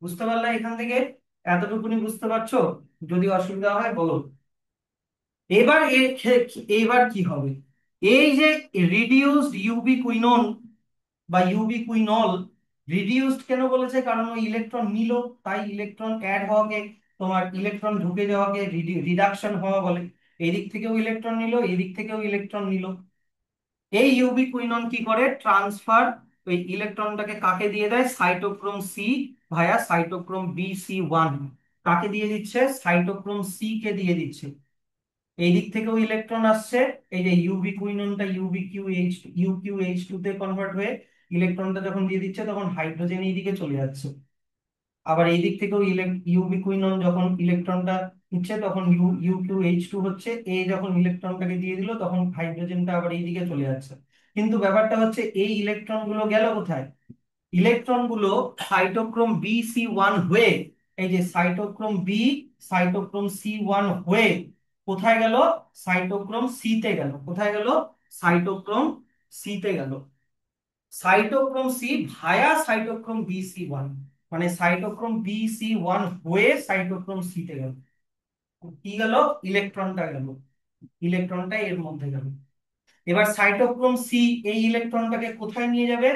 বুঝতে পারলে এখান থেকে, এতটুকুনি বুঝতে পারছো? যদি অসুবিধা হয় বলো। এবার এইবার কি হবে, এই যে রিডিউসড ইউবিকুইনোন বা ইউবিকুইনল, রিডিউসড কেন বলেছে, কারণ ওই ইলেকট্রন নিল, তাই ইলেকট্রন অ্যাড হওয়াকে, তোমার ইলেকট্রন ঢুকে যাওয়াকে রিডাকশন হওয়া বলে। এদিক থেকেও ইলেকট্রন নিল, এদিক থেকেও ইলেকট্রন নিল। এই ইউবিকুইনন কি করে, ট্রান্সফার ওই ইলেকট্রনটাকে কাকে দিয়ে দেয়, সাইটোক্রোম সি ভায়া সাইটোক্রোম BC1। কাকে দিয়ে দিচ্ছে, সাইটোক্রোম সি কে দিয়ে দিচ্ছে। এই দিক থেকেও ইলেকট্রন আসছে, এই যে ইউবিকুইননটা ইউকিউএইচ টু তে কনভার্ট হয়ে ইলেকট্রনটা যখন দিয়ে দিচ্ছে তখন হাইড্রোজেন এই দিকে চলে যাচ্ছে। আবার এই দিক থেকেও ইউবিকুইনন যখন ইলেকট্রনটা নিচ্ছে তখন ইউকিউএইচ টু হচ্ছে, এ যখন ইলেকট্রনটাকে দিয়ে দিল তখন হাইড্রোজেনটা আবার এই দিকে চলে যাচ্ছে। কিন্তু ব্যাপারটা হচ্ছে এই ইলেকট্রন গুলো গেল কোথায়, ইলেকট্রন গুলো সাইটোক্রোম BC1 হয়ে, এই যে সাইটোক্রোম সাইটোক্রোম C1 হয়ে কোথায় গেল, সাইটোক্রোম সি তে গেল। কোথায় গেল, সাইটোক্রোম সি তে গেল। সাইটোক্রোম সি ভায়া সাইটোক্রোম BC1, মানে সাইটোক্রোম BC1 হয়ে সাইটোক্রোম সি তে গেল। কি গেল, ইলেকট্রনটা গেল, ইলেকট্রনটা এর মধ্যে গেল। এবার সাইটোক্রোম সি এই ইলেকট্রনটাকে কোথায় নিয়ে যাবে,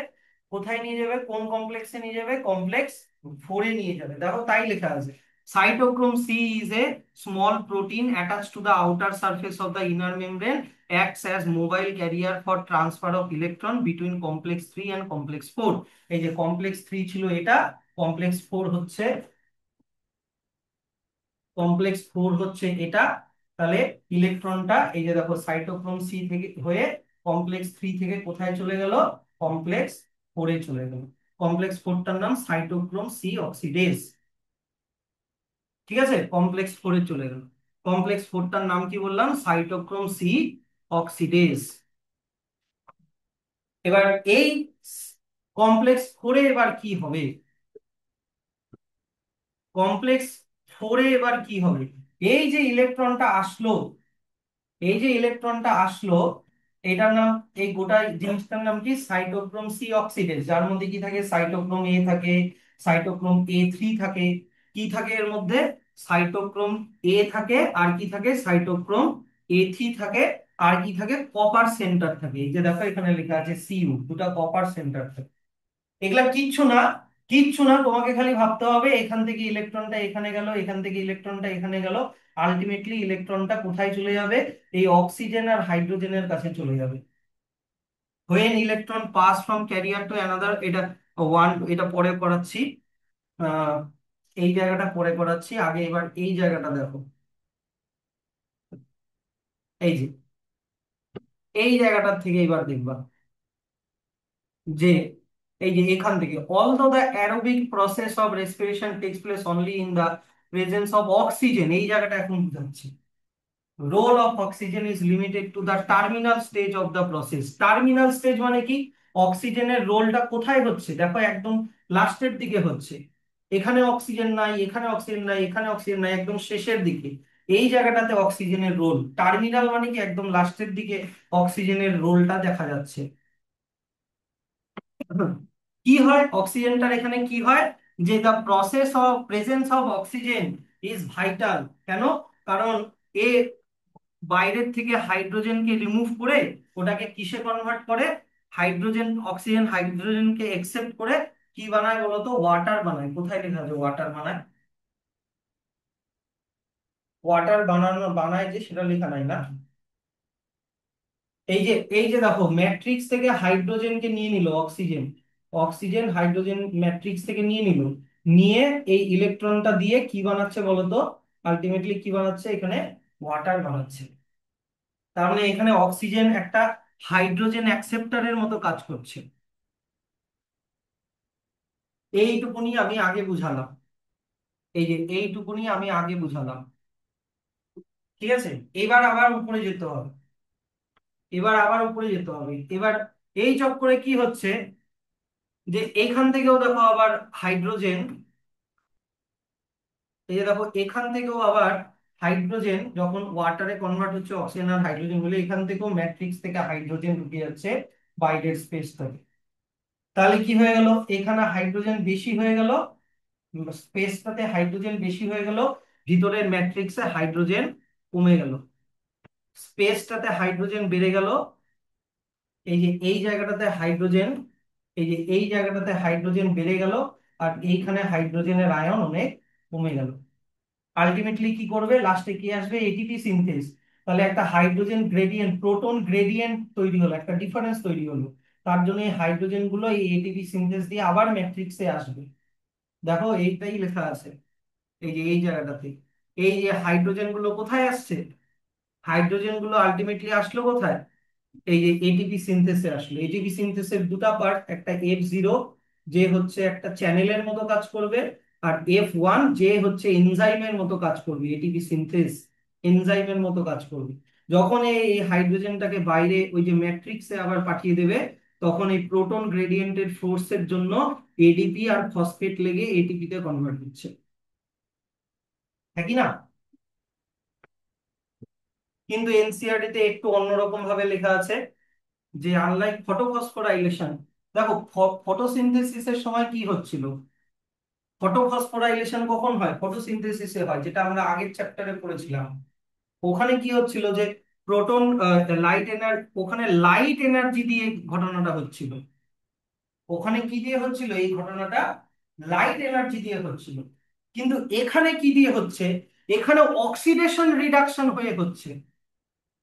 কোথায় নিয়ে যাবে, কোন কমপ্লেক্সে নিয়ে যাবে, কমপ্লেক্স 4 এ নিয়ে যাবে। দেখো তাই লেখা আছে, cytochrome c is a small protein attached to the outer surface of the inner membrane, acts as mobile carrier for transfer of electron between complex 3 and complex 4। এই যে কমপ্লেক্স 3 ছিল এটা, কমপ্লেক্স 4 হচ্ছে, কমপ্লেক্স 4 হচ্ছে এটা। তাহলে ইলেকট্রনটা এই যে দেখো সাইটোক্রোম সি থেকে হয়ে কমপ্লেক্স 3 থেকে কোথায় চলে গেল, কমপ্লেক্স 4 এ চলে গেল। কমপ্লেক্স 4 টার নাম সাইটোক্রোম সি অক্সিডেজ। ঠিক আছে, কমপ্লেক্স 4 এ চলে গেল। কমপ্লেক্স 4 টার নাম কি বললাম, সাইটোক্রোম সি অক্সিডেজ। এবার এই কমপ্লেক্স 4 এ এবার কি হবে, কমপ্লেক্স 4 এ এবার কি হবে, এই যে ইলেকট্রনটা আসলো, এই যে ইলেকট্রনটা আসলো, এটার নাম, এই গোটা জিনিসটার নাম কি, সাইটোক্রোম সি অক্সিডেজ। যার মধ্যে কি থাকে, সাইটোক্রোম এ থাকে, সাইটোক্রোম A3 থাকে, কি থাকে এর মধ্যে, সাইটোক্রোম এ থাকে, আর কি থাকে, সাইটোক্রোম A3 থাকে, আর কি থাকে, কপার সেন্টার থাকে। এই যে দেখো এখানে লেখা আছে Cu, দুটা কপার সেন্টার থাকে। এগুলা কিচ্ছু না, কিচ্ছু না, তোমাকে খালি ভাবতে হবে এখান থেকে ইলেকট্রনটা এখানে গেল, এখান থেকে ইলেকট্রনটা এখানে গেল, আলটিমেটলি ইলেকট্রনটা কোথায় চলে যাবে, এই অক্সিজেন আর হাইড্রোজেনের কাছে চলে যাবে। When electron past form career to another, এটা ওয়ান, এটা পরে করাচ্ছি। আহ, এই জায়গাটা পরে করাচ্ছি, আগে এবার এই জায়গাটা দেখো। এই যে এই জায়গাটার থেকে এবার দেখবা যে এই যে এখান থেকে, although the aerobic process of respiration takes place only in the presence of oxygen, এই জায়গাটা এখন বুঝাচ্ছি। Role of oxygen is limited to the terminal stage of the process. Terminal stage মানে কি? অক্সিজেনের রোলটা কোথায় হচ্ছে দেখো, একদম লাস্টের দিকে হচ্ছে। এখানে অক্সিজেন নাই, এখানে অক্সিজেন নাই, এখানে অক্সিজেন নাই, একদম শেষের দিকে এই জায়গাটাতে অক্সিজেনের রোল। টার্মিনাল মানে কি? একদম লাস্টের দিকে অক্সিজেনের রোলটা দেখা যাচ্ছে। কি হয় অক্সিজেনটার এখানে, কি হয় যে the process of presence of oxygen is vital. কেন? কারণ এ বাইরের থেকে হাইড্রোজেনকে রিমুভ করে ওটাকে কিসে কনভার্ট করে? হাইড্রোজেন, অক্সিজেন হাইড্রোজেনকে একসেপ্ট করে কি বানায় বলতো? ওয়াটার বানায়। কোথায় লেখা আছে ওয়াটার বানায়? ওয়াটার বানানো বানায় যে, সেটা লেখা নাই না। এই যে দেখো, ম্যাট্রিক্স থেকে হাইড্রোজেনকে নিয়ে নিল অক্সিজেন, অক্সিজেন হাইড্রোজেন ম্যাট্রিক্স থেকে নিয়ে নিল, নিয়ে এই ইলেকট্রনটা দিয়ে কি বানাচ্ছে বলতো? আলটিমেটলি কি বানাচ্ছে এখানে? ওয়াটার বানাচ্ছে। তার মানে এখানে অক্সিজেন একটা হাইড্রোজেন অ্যাকসেপ্টরের মতো কাজ করছে। এইটুকুনি আমি আগে বুঝালাম। এই যে এইটুকুনি আমি আগে বুঝালাম। ঠিক আছে, এবার আবার উপরে যেতে হবে। এবার আবার উপরে যেতে হবে। এবার এই চক্করে কি হচ্ছে যে এইখান থেকেও দেখো আবার হাইড্রোজেন, এই যে দেখো এখান থেকেও আবার হাইড্রোজেন যখন ওয়াটারে কনভার্ট হচ্ছে, অক্সিজেন আর হাইড্রোজেন বলে, এখান থেকেও ম্যাট্রিক্স থেকে হাইড্রোজেন ঢুকে যাচ্ছে বাইরের স্পেস থেকে। তাহলে কি হয়ে গেল? এখানে হাইড্রোজেন বেশি হয়ে গেল, স্পেসটাতে হাইড্রোজেন বেশি হয়ে গেল, ভিতরের ম্যাট্রিক্সে হাইড্রোজেন কমে গেল। স্পেসটাতে হাইড্রোজেন বেড়ে গেল, এই যে এই জায়গাটাতে হাইড্রোজেন, এই যে এই জায়গাটাতে হাইড্রোজেন বেড়ে গেল, আর এইখানে হাইড্রোজেনের আয়ন অনেক কমে গেল। আলটিমেটলি কি করবে? লাস্টে কি আসবে? ATP synthase. তাহলে একটা হাইড্রোজেন গ্রেডিয়েন্ট, প্রোটন গ্রেডিয়েন্ট তৈরি হলো, একটা ডিফারেন্স তৈরি হলো। তার জন্য এই হাইড্রোজেন গুলো এই এটিপি সিনথেস দিয়ে আবার ম্যাট্রিক্সে আসবে। দেখো এইটাই লেখা আছে এই যে এই জায়গাটাতে। এই যে হাইড্রোজেন গুলো কোথায় আসছে? হাইড্রোজেন গুলো আলটিমেটলি আসলো কোথায়? এই যে এটিপি সিনথেসে আসলো। এটিপি সিনথেসের দুটা পার্ট, একটা F0 যে হচ্ছে একটা চ্যানেলের মতো কাজ করবে, আর F1 যে হচ্ছে এনজাইমের মতো কাজ করবে। এটিপি সিনথেস এনজাইমের মতো কাজ করবে। যখন এই হাইড্রোজেনটাকে বাইরে ওই যে ম্যাট্রিক্সে আবার পাঠিয়ে দেবে, তখন এই প্রোটন গ্রেডিয়েন্টের ফোর্সের জন্য এডিপি আর ফসফেট লেগে এটিপি তে কনভার্ট হচ্ছে। হ্যাঁ কি না? কিন্তু এনসিইআরটি তে একটু অন্যরকম ভাবে লেখা আছে যে আনলাইক ফটোফসফোরাইলেশন, দেখো ফটোসিনথেসিসের সময় কি হচ্ছিল? ফটোফসফোরাইলেশন কখন হয়? ফটোসিনথেসিসে হয়, যেটা আমরা আগের চ্যাপ্টারে পড়েছিলাম। ওখানে কি হচ্ছিল যে প্রোটন, লাইট এনার্জি, ওখানে লাইট এনার্জি দিয়ে ঘটনাটা হচ্ছিল। ওখানে কি দিয়ে হচ্ছিল এই ঘটনাটা? লাইট এনার্জি দিয়ে হচ্ছিল। কিন্তু এখানে কি দিয়ে হচ্ছে? এখানে অক্সিডেশন রিডাকশন হয়ে হচ্ছে।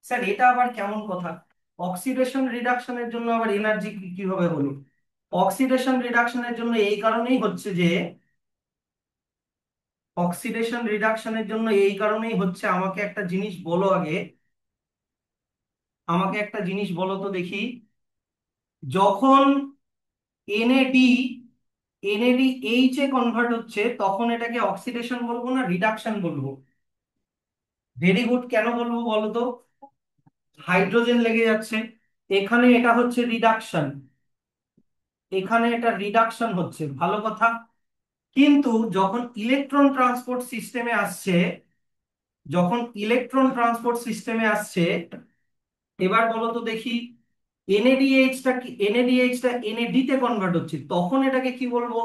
স্যার এটা আবার কেমন কথা? অক্সিডেশন রিডাকশনের জন্য আবার এনার্জি কিভাবে হলো? অক্সিডেশন রিডাকশনের জন্য এই কারণেই হচ্ছে যে, অক্সিডেশন রিডাকশনের জন্য এই কারণেই হচ্ছে, আমাকে একটা জিনিস বলো আগে, আমাকে একটা জিনিস বলো তো দেখি। যখন NAD NAD H A convert হচ্ছে, তখন এটাকে অক্সিডেশন বলবো না রিডাকশন বলবো? ভেরি গুড, কেন বলবো বলো তো? হাইড্রোজেন লেগে যাচ্ছে, এখানে এটা হচ্ছে রিডাকশন, এখানে এটা রিডাকশন হচ্ছে, ভালো কথা। কিন্তু যখন ইলেকট্রন ট্রান্সপোর্ট সিস্টেমে আসছে, যখন ইলেকট্রন ট্রান্সপোর্ট সিস্টেমে আসছে, এবার বলো তো দেখি, এনএডিএইচটা কি, এনএডিএইচটা এনএডি তে কনভার্ট হচ্ছে, তখন এটাকে কি বলবো?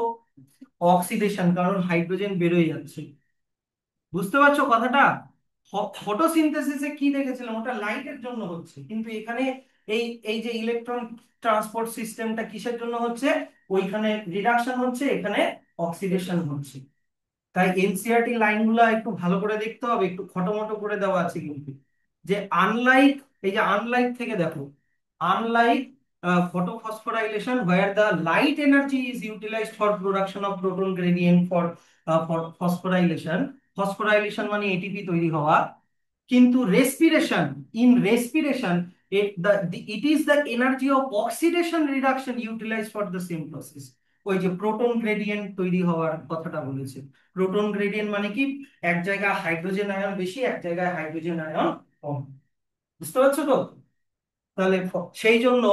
অক্সিডেশন, কারণ হাইড্রোজেন বেরোয় যাচ্ছে। বুঝতে পারছো কথাটা? ফটোসিনথেসিসে কি দেখেছিলাম, ওটা লাইটের জন্য হচ্ছে, কিন্তু এখানে এই এই যে ইলেকট্রন ট্রান্সপোর্ট সিস্টেমটা কিসের জন্য হচ্ছে? ওইখানে রিডাকশন হচ্ছে, এখানে অক্সিডেশন হচ্ছে। তাই এনসিইআরটি লাইনগুলো একটু ভালো করে দেখতে হবে, একটু খটোমটো করে দেওয়া আছে কিন্তু। যে আনলাইক, এই যে আনলাইক থেকে দেখো, unlike photophosphorilation, where the light energy is utilized for production of proton gradient for phosphorylation. Phosphorylation মানে এটিপি তৈরি হওয়া। কিন্তু respiration, in respiration it is the energy of oxidation reduction utilized for the same process. ওই যে proton gradient তৈরি হওয়ার কথাটা বলেছে। প্রোটন গ্রেডিয়েন্ট মানে কি, এক জায়গায় হাইড্রোজেন আয়ন বেশি, এক জায়গায় হাইড্রোজেন আয়ন কম। বুঝতে পারছো তো? তাহলে সেই জন্য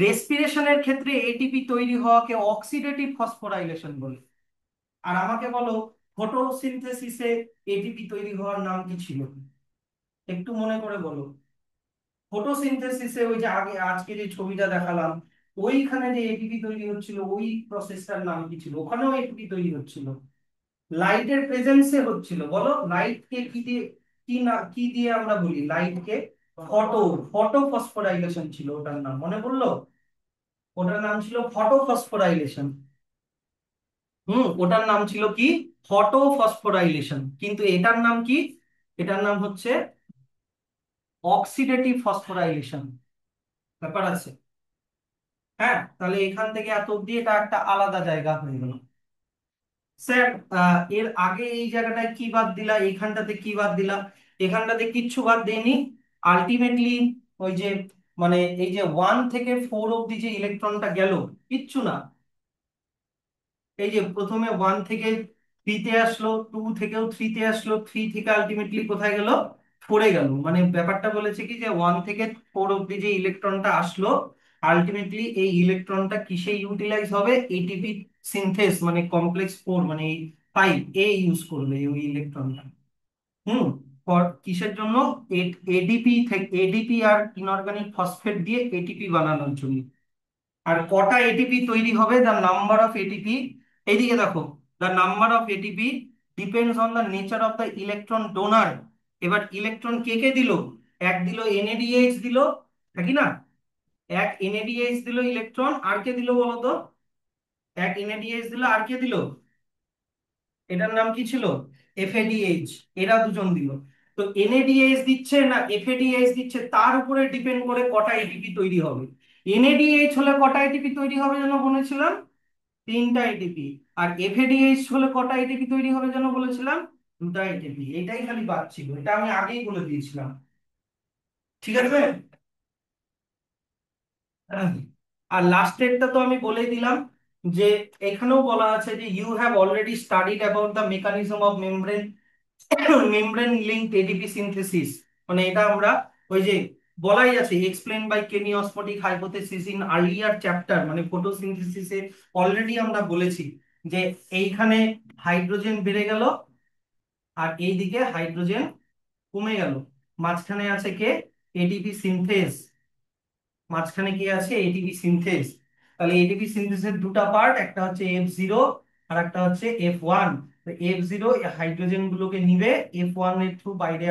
রেসপিরেশনের ক্ষেত্রে এটিপি তৈরি হওয়াকে অক্সিডেটিভ ফসফোরাইলেশন বলে। আর আমাকে বলো, ফটোসিনথেসিসে এটিপি তৈরি হওয়ার নাম কি ছিল? একটু মনে করে বলো। ফটোসিনথেসিসে ওই যে আগে আজকে যে ছবিটা দেখালাম, ওইখানে যে এটিপি তৈরি হচ্ছিল, ওই প্রসেসটার নাম কি ছিল? ওখানেও এটিপি তৈরি হচ্ছিল, লাইটের প্রেজেন্সে হচ্ছিল। বলো, লাইটকে কি দিয়ে, কি দিয়ে আমরা বলি লাইটকে? ফটো, ফটোফসফোরাইলেশন ছিল ওটার নাম, মনে পড়লো? ওটার নাম ছিল ফটোফসফোরাইলেশন। ওটার নাম ছিল কি? ফটোফসফোরাইলেশন। কিন্তু এটার নাম কি? এটার নাম হচ্ছে অক্সিডেটিভ ফসফোরাইলেশন। ব্যাপার আছে। হ্যাঁ, তাহলে এখান থেকে এত অব্দি এটা একটা আলাদা জায়গা হয়ে গেল। স্যার, এর আগে এই জায়গাটায় কি বাদ দিলা, এইখানটাতে কি বাদ দিলা? এখানটাতে কিচ্ছু বাদ দেয়নি। আলটিমেটলি ওই যে মানে এই যে 1 থেকে 4 অব্দি যে ইলেকট্রনটা গেল, কিচ্ছু না। এই যে প্রথমে 1 থেকে 3-তে আসলো, 2 থেকেও 3-তে আসলো, 3 থেকে আলটিমেটলি কোথায় গেল? 4-এ গেল। মানে ব্যাপারটা বলেছে কি, যে 1 থেকে 4 অব্দি যে ইলেকট্রনটা আসলো, আলটিমেটলি এই ইলেকট্রনটা কিসে ইউটিলাইজ হবে? এটিপি সিনথেস মানে কমপ্লেক্স 4 মানে এই 5 এ ইউজ করবে ওই ইলেকট্রনটা। হুম ফর কিসের জন্য? এডিপি থেকে, এডিপি আর ইনঅর্গানিক ফসফেট দিয়ে এটিপি বানানোর জন্য। আর কটা এটিপি তৈরি হবে? দ্য নাম্বার অফ এটিপি, এইদিকে দেখো, the number of ATP depends on the nature of the electron donor. এবার ইলেকট্রন কে কে দিল? এক দিল এনএডিএইচ দিল, নাকি না? এক এনএডিএইচ দিল ইলেকট্রন, আর কে দিল বলো তো? এক এনএডিএইচ দিল, আর কে দিল? এটার নাম কি ছিল? এফএডিএইচ। এরা দুজন দিল। তো এনএডিএইচ দিচ্ছে না এফএডিএইচ দিচ্ছে, তার উপরে ডিপেন্ড করে কটা এটিপি তৈরি হবে। এনএডিএইচ হলে কটা এটিপি তৈরি হবে যেন বলেছিলাম? 3টা এটিপি। আর এফএডিএইচ হলে কটা এটিপি তৈরি হবে যেন বলেছিলাম? 2টা এটিপি। এটাই খালি বাদ ছিল, এটা আমি আগেই বলে দিয়েছিলাম। ঠিক আছে। আর লাস্টেরটা তো আমি বলেই দিলাম, যে এখানেও বলা আছে যে you have already studied about the mechanism of membrane membrane linked ATP synthesis. মানে এটা আমরা ওই যে বলাই আছে, explain by chemiosmotic hypothesis in earlier chapter, মানে ফটোসিনথেসিসে অলরেডি আমরা বলেছি যে এইখানে হাইড্রোজেন বেড়ে গেল, আর এইদিকে হাইড্রোজেন কমে গেল। মাঝখানে আছে কে? ATP synthase. মাঝখানে কি আছে? ATP synthase. তাহলে এটিপি সিনথেসের দুটা পার্ট, একটা হচ্ছে F0 আর একটা হচ্ছে F1। F0 হাইড্রোজেন গুলোকে নিবে, F1 এর থ্রু বাইরে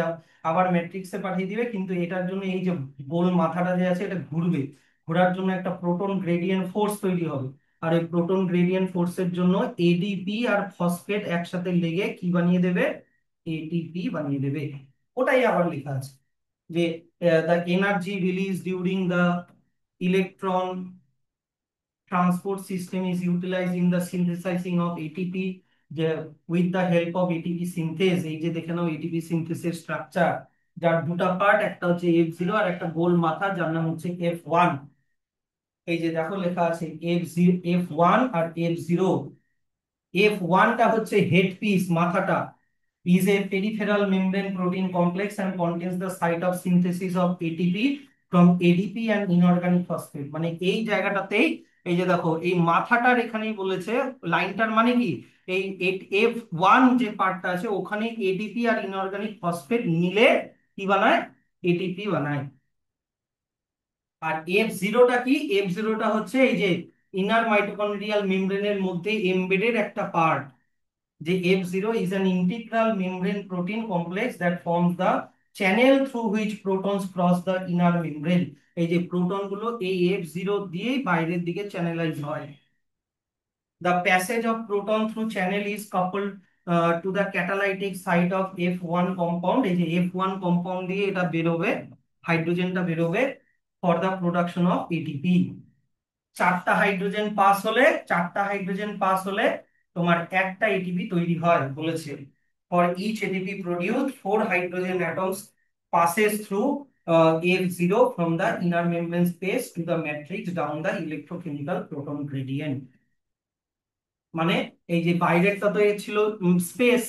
আবার ম্যাট্রিক্সে পাঠিয়ে দিবে। কিন্তু এটার জন্য এই যে গোল মাথাটা যে আছে, এটা ঘুরবে। ঘোরার জন্য একটা প্রোটন গ্রেডিয়েন্ট ফোর্স তৈরি হবে। আর এই প্রোটন গ্রেডিয়েন্ট ফোর্সের জন্য এডিপি আর ফসফেট একসাথে লেগে কি বানিয়ে দেবে? এটিপি বানিয়ে দেবে। ওটাই আবার লেখা আছে যে the energy released during the electron transport system is utilized in the synthesizing of ATP, যে with the help of ATP synthase। এই যে দেখে নাও এটিপি সিনথেসের স্ট্রাকচার, যার দুটা পার্ট, একটা হচ্ছে F0 আর একটা গোল মাথা যার নাম হচ্ছে F1। এই যে দেখো লেখা আছে F0, F1 আর F0। F1টা হচ্ছে হেড পিস, মাথাটা, is a peripheral membrane protein complex and contains the site of synthesis of ATP from ADP and inorganic phosphate। মানে এই জায়গাটাতেই, এই যে দেখো এই মাথাটার এখানেই বলেছে, লাইনটার মানে কি, এই F1 যে পার্টটা আছে ওখানে এডিপি আর ইনঅর্গানিক ফসফেট মিলে কি বানায়? এটিপি বানায়। আর F0টা কি? F0টা হচ্ছে এই যে ইনার মাইটোকন্ড্রিয়াল মেমব্রেনের মধ্যে এমবেডেড একটা part. The F0 is an integral membrane protein complex that forms the channel through which protons cross the inner membrane। এই যে প্রোটন গুলো এই F0 দিয়েই বাইরের দিকে চ্যানেলাইজ হয়। The passage of proton through channel is coupled to the catalytic site of F1 compound। এই যে F1 compound দিয়ে এটা বেরোবে, হাইড্রোজেনটা বেরোবে for the production of ATP। চারটা হাইড্রোজেন পাস হলে তোমার একটা এটিপি তৈরি হয় বলেছে। For each ATP produce 4 hydrogen atoms passes through F0 from the inner membrane space to the matrix down the electrochemical proton gradient। মানে এই যে বাইরেরটা তো এ ছিল স্পেস,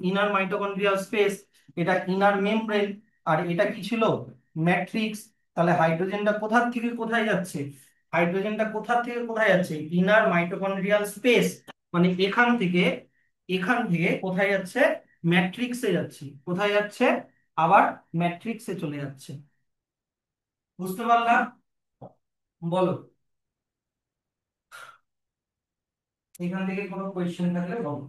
ইনার মাইটোকন্ড্রিয়াল স্পেস, এটা ইনার মেমব্রেন, আর এটা কি ছিল, ম্যাট্রিক্স। তাহলে হাইড্রোজেনটা কোথা থেকে কোথায় যাচ্ছে, হাইড্রোজেনটা কোথা থেকে কোথায় যাচ্ছে, ইনার মাইটোকন্ড্রিয়াল স্পেস, মানে এখান থেকে কোথায় যাচ্ছে, ম্যাট্রিক্সে যাচ্ছে, কোথায় যাচ্ছে, আবার ম্যাট্রিক্সে চলে যাচ্ছে। বুঝতে পারলাম? বলো, এখান থেকে কোনো কোয়েশ্চেন থাকলে বলো।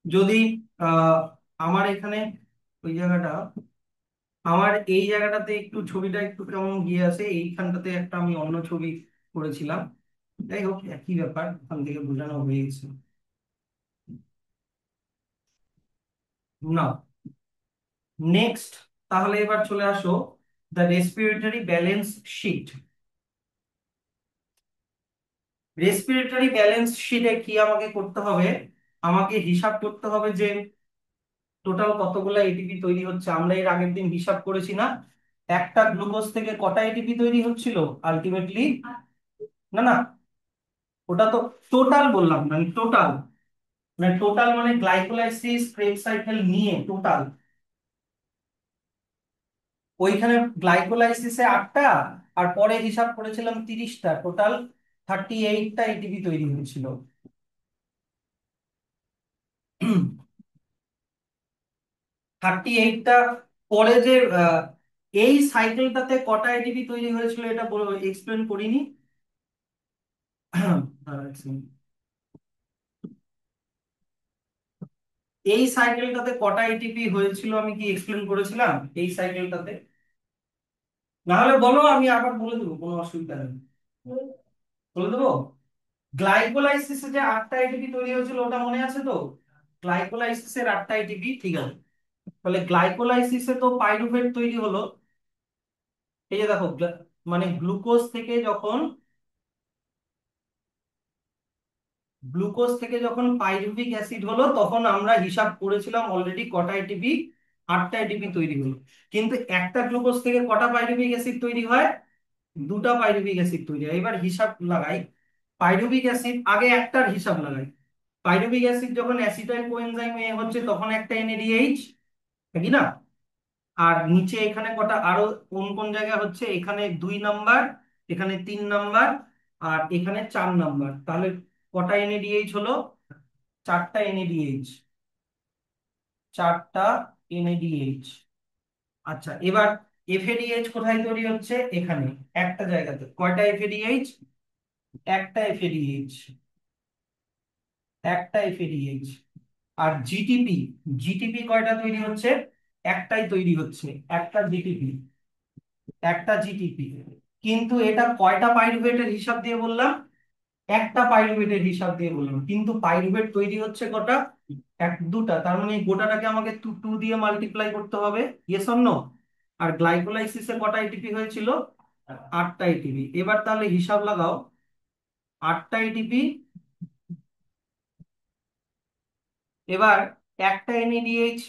যদি আহ আমার এখানে ওই জায়গাটা, আমার এই জায়গাটাতে একটু ছবিটা একটু কেমন গিয়ে আছে, এইখানটাতে একটা আমি অন্য ছবি করেছিলাম। যাই হোক, একই ব্যাপার, ওখান থেকে বোঝানো হয়ে গেছে। না, নেক্সট, তাহলে এবার চলে আসো the respiratory balance sheet. Respiratory balance শিটে কি আমাকে করতে হবে, আমাকে হিসাব করতে হবে যে টোটাল কতগুলো এটিপি তৈরি হচ্ছে। আমরা এর আগের দিন হিসাব করেছি না, একটা গ্লুকোজ থেকে কটা এটিপি তৈরি হচ্ছিল আলটিমেটলি। না না, ওটা তো টোটাল বললাম, মানে টোটাল, মানে টোটাল মানে গ্লাইকোলাইসিস ক্রেব সাইকেল নিয়ে টোটাল। ওইখানে গ্লাইকোলাইসিসে 8টা, আর পরে হিসাব করেছিলাম 30টা, টোটাল 38টা এটিপি তৈরি হয়েছিল। 38টা। পরে যে এই সাইকেলটাতে কটা এটিপি তৈরি হয়েছিল এটা এক্সপ্লেন করিনি। দাঁড়াও এক second। এই সাইকেলটাতে কটা এটিপি হয়েছিল আমি কি এক্সপ্লেন করেছিলাম এই সাইকেলটাতে? না হলে বলো, আমি আবার বলে দেবো, কোনো অসুবিধা নেই। বলে দেবো, গ্লাইকোলাইসিসে যে 8টা এটিপি তৈরি হয়েছিল ওটা মনে আছে তো? গ্লাইকোলাইসিসের 8টা এটিপি, ঠিক আছে। তাহলে গ্লাইকোলাইসিসে তো পাইরুভেট তৈরি হলো। এই যে দেখো, মানে গ্লুকোজ থেকে যখন পাইরুভিক অ্যাসিড হলো তখন আমরা হিসাব করেছিলাম অলরেডি কটা এটিপি, 8টা এটিপি তৈরি হলো। কিন্তু একটা গ্লুকোজ থেকে কটা পাইরুভিক অ্যাসিড তৈরি হয়, 2টা পাইরুভিক অ্যাসিড তৈরি হয়। এবার হিসাব লাগাই, পাইরুভিক অ্যাসিড আগে একটার হিসাব লাগাই। পাইরুভিক অ্যাসিড যখন অ্যাসিটাইল কোএনজাইম এ হচ্ছে তখন একটা এনএডিএইচ, কি না? আর নিচে এখানে কটা আরো, কোন কোন জায়গা হচ্ছে, এখানে 2 নাম্বার, এখানে 3 নাম্বার, আর এখানে 4 নাম্বার। তাহলে কটা এনএডিএইচ হলো, 4টা এনএডিএইচ, 4টা এনএডিএইচ। আচ্ছা, এবার এফএডিএইচ কোথায় তৈরি হচ্ছে, এখানে একটা জায়গাতে। কয়টা এফএডিএইচ, একটা এফএডিএইচ, একটা এফএডিএইচ। আর জিটিপি, জিটিপি কয়টা তৈরি হচ্ছে, একটাই তৈরি হচ্ছে, একটা জিটিপি, একটা জিটিপি। কিন্তু এটা কয়টা পাইরুভেটের হিসাব দিয়ে বললাম, একটা পাইরুভেটের হিসাব দিয়ে বললাম, কিন্তু পাইরুভেট তৈরি হচ্ছে কটা, 2টা। তার মানে এই গোটাটাকে আমাকে 2 দিয়ে মাল্টিপ্লাই করতে হবে, ইয়েস অর নো? আর গ্লাইকোলাইসিসে কটা এটিপি হয়েছিল, 8টা এটিপি। এবার তাহলে হিসাব লাগাও, 8টা এটিপি, এবার একটা এনএডিএইচ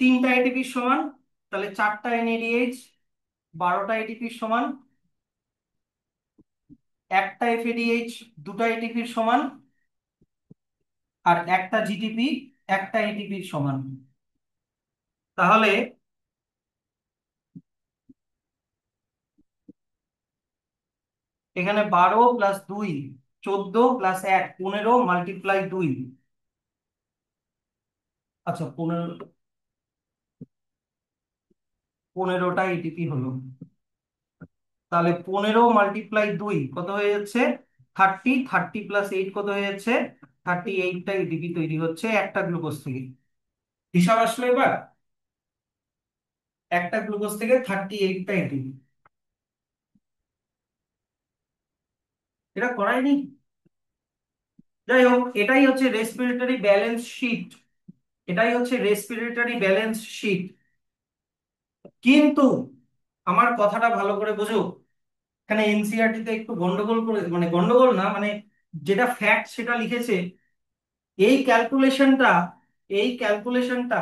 3টা এটিপির সমান, তাহলে 4টা এনএডিএইচ 12টা এটিপির সমান, একটা এফএডিএইচ 2টা এটিপির সমান, আর একটা জিটিপি একটা এটিপির সমান। তাহলে এখানে 12 + 2 14 + 1 15 মাল্টিপ্লাই 2, আচ্ছা 15টা এটিপি হলো। তাহলে 15 × 2 কত হয়ে যাচ্ছে, 30, 30 + 8 কত হয়ে যাচ্ছে, 38টা এটিপি তৈরি হচ্ছে একটা গ্লুকোজ থেকে। হিসাব আসলো এবার, একটা গ্লুকোজ থেকে 38টা এটিপি। এটা করাইনি? যাই হোক, এটাই হচ্ছে রেসপিরেটরি ব্যালেন্স শিট, এটাই হচ্ছে রেসপিরেটরি ব্যালেন্স শিট। কিন্তু আমার কথাটা ভালো করে বোঝো, এখানে এনসিইআরটি তে একটু গন্ডগোল করে, মানে গন্ডগোল না, মানে যেটা ফ্যাক্ট সেটা লিখেছে। এই ক্যালকুলেশনটা এই ক্যালকুলেশনটা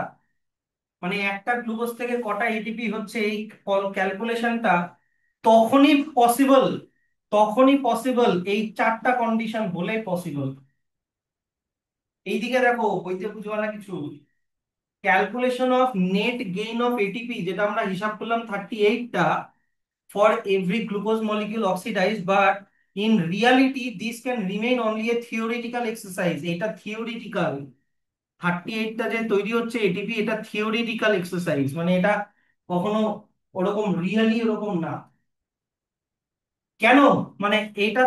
মানে একটা গ্লুকোজ থেকে কটা এটিপি হচ্ছে, এই ক্যালকুলেশনটা তখনই পসিবল তখনই পসিবল এই চারটা কন্ডিশন হলে পসিবল। এইদিকে দেখো, বইতে বুঝবা না কিছু। Calculation of net gain of ATP, যেটা আমরা হিসাব করলাম 38টা for every glucose molecule oxidized, but in reality this can remain only a theoretical exercise. এটা থিওরিটিক্যাল। 38টা যে তৈরি হচ্ছে এটিপি, এটা থিওরিটিক্যাল এক্সারসাইজ, মানে এটা কখনো ওরকম রিয়েলি ওরকম না। কেন? মানে এটা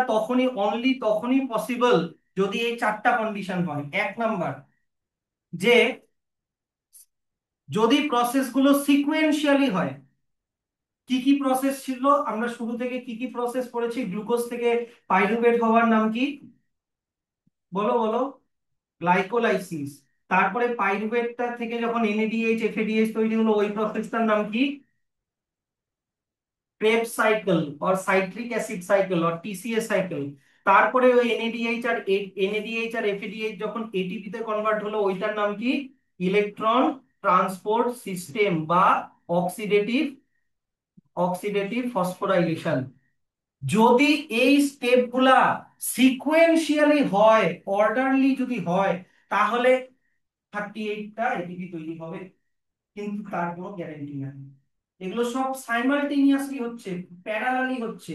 অনলি তখনই পসিবল যদি এই চারটা কন্ডিশন হয়। এক নাম্বার, যে যদি প্রসেসগুলো সিকুয়েন্সিয়ালি হয়। কি কি প্রসেস ছিল, আমরা শুরু থেকে কি কি প্রসেস পড়েছি? গ্লুকোজ থেকে পাইরুভেট হওয়ার নাম কি? বলো বলো। গ্লাইকোলাইসিস। তারপরে পাইরুভেটটা থেকে যখন এনএডিএইচ এফএডিএইচ তৈরি হলো, ওই প্রসেসটার নাম কি? Krebs cycle or citric acid cycle or TCA cycle. তারপরে ওই এনএডিএইচ আর এফএডিএইচ যখন এটিপি তে কনভার্ট হলো, ওইটার নাম কি? ইলেকট্রন ট্রান্সপোর্ট সিস্টেম বা অক্সিডেটিভ অক্সিডেটিভ ফসফোরাইলেশন। যদি এই স্টেপ গুলা সিকুয়েন্সিয়ালি হয়, অর্ডারলি যদি হয়, তাহলে 38টা এটিপি তৈরি হবে। কিন্তু তার কোনো গ্যারান্টি নাই। এগুলো সব সাইমালটেনিয়াসলি হচ্ছে, প্যারালালি হচ্ছে।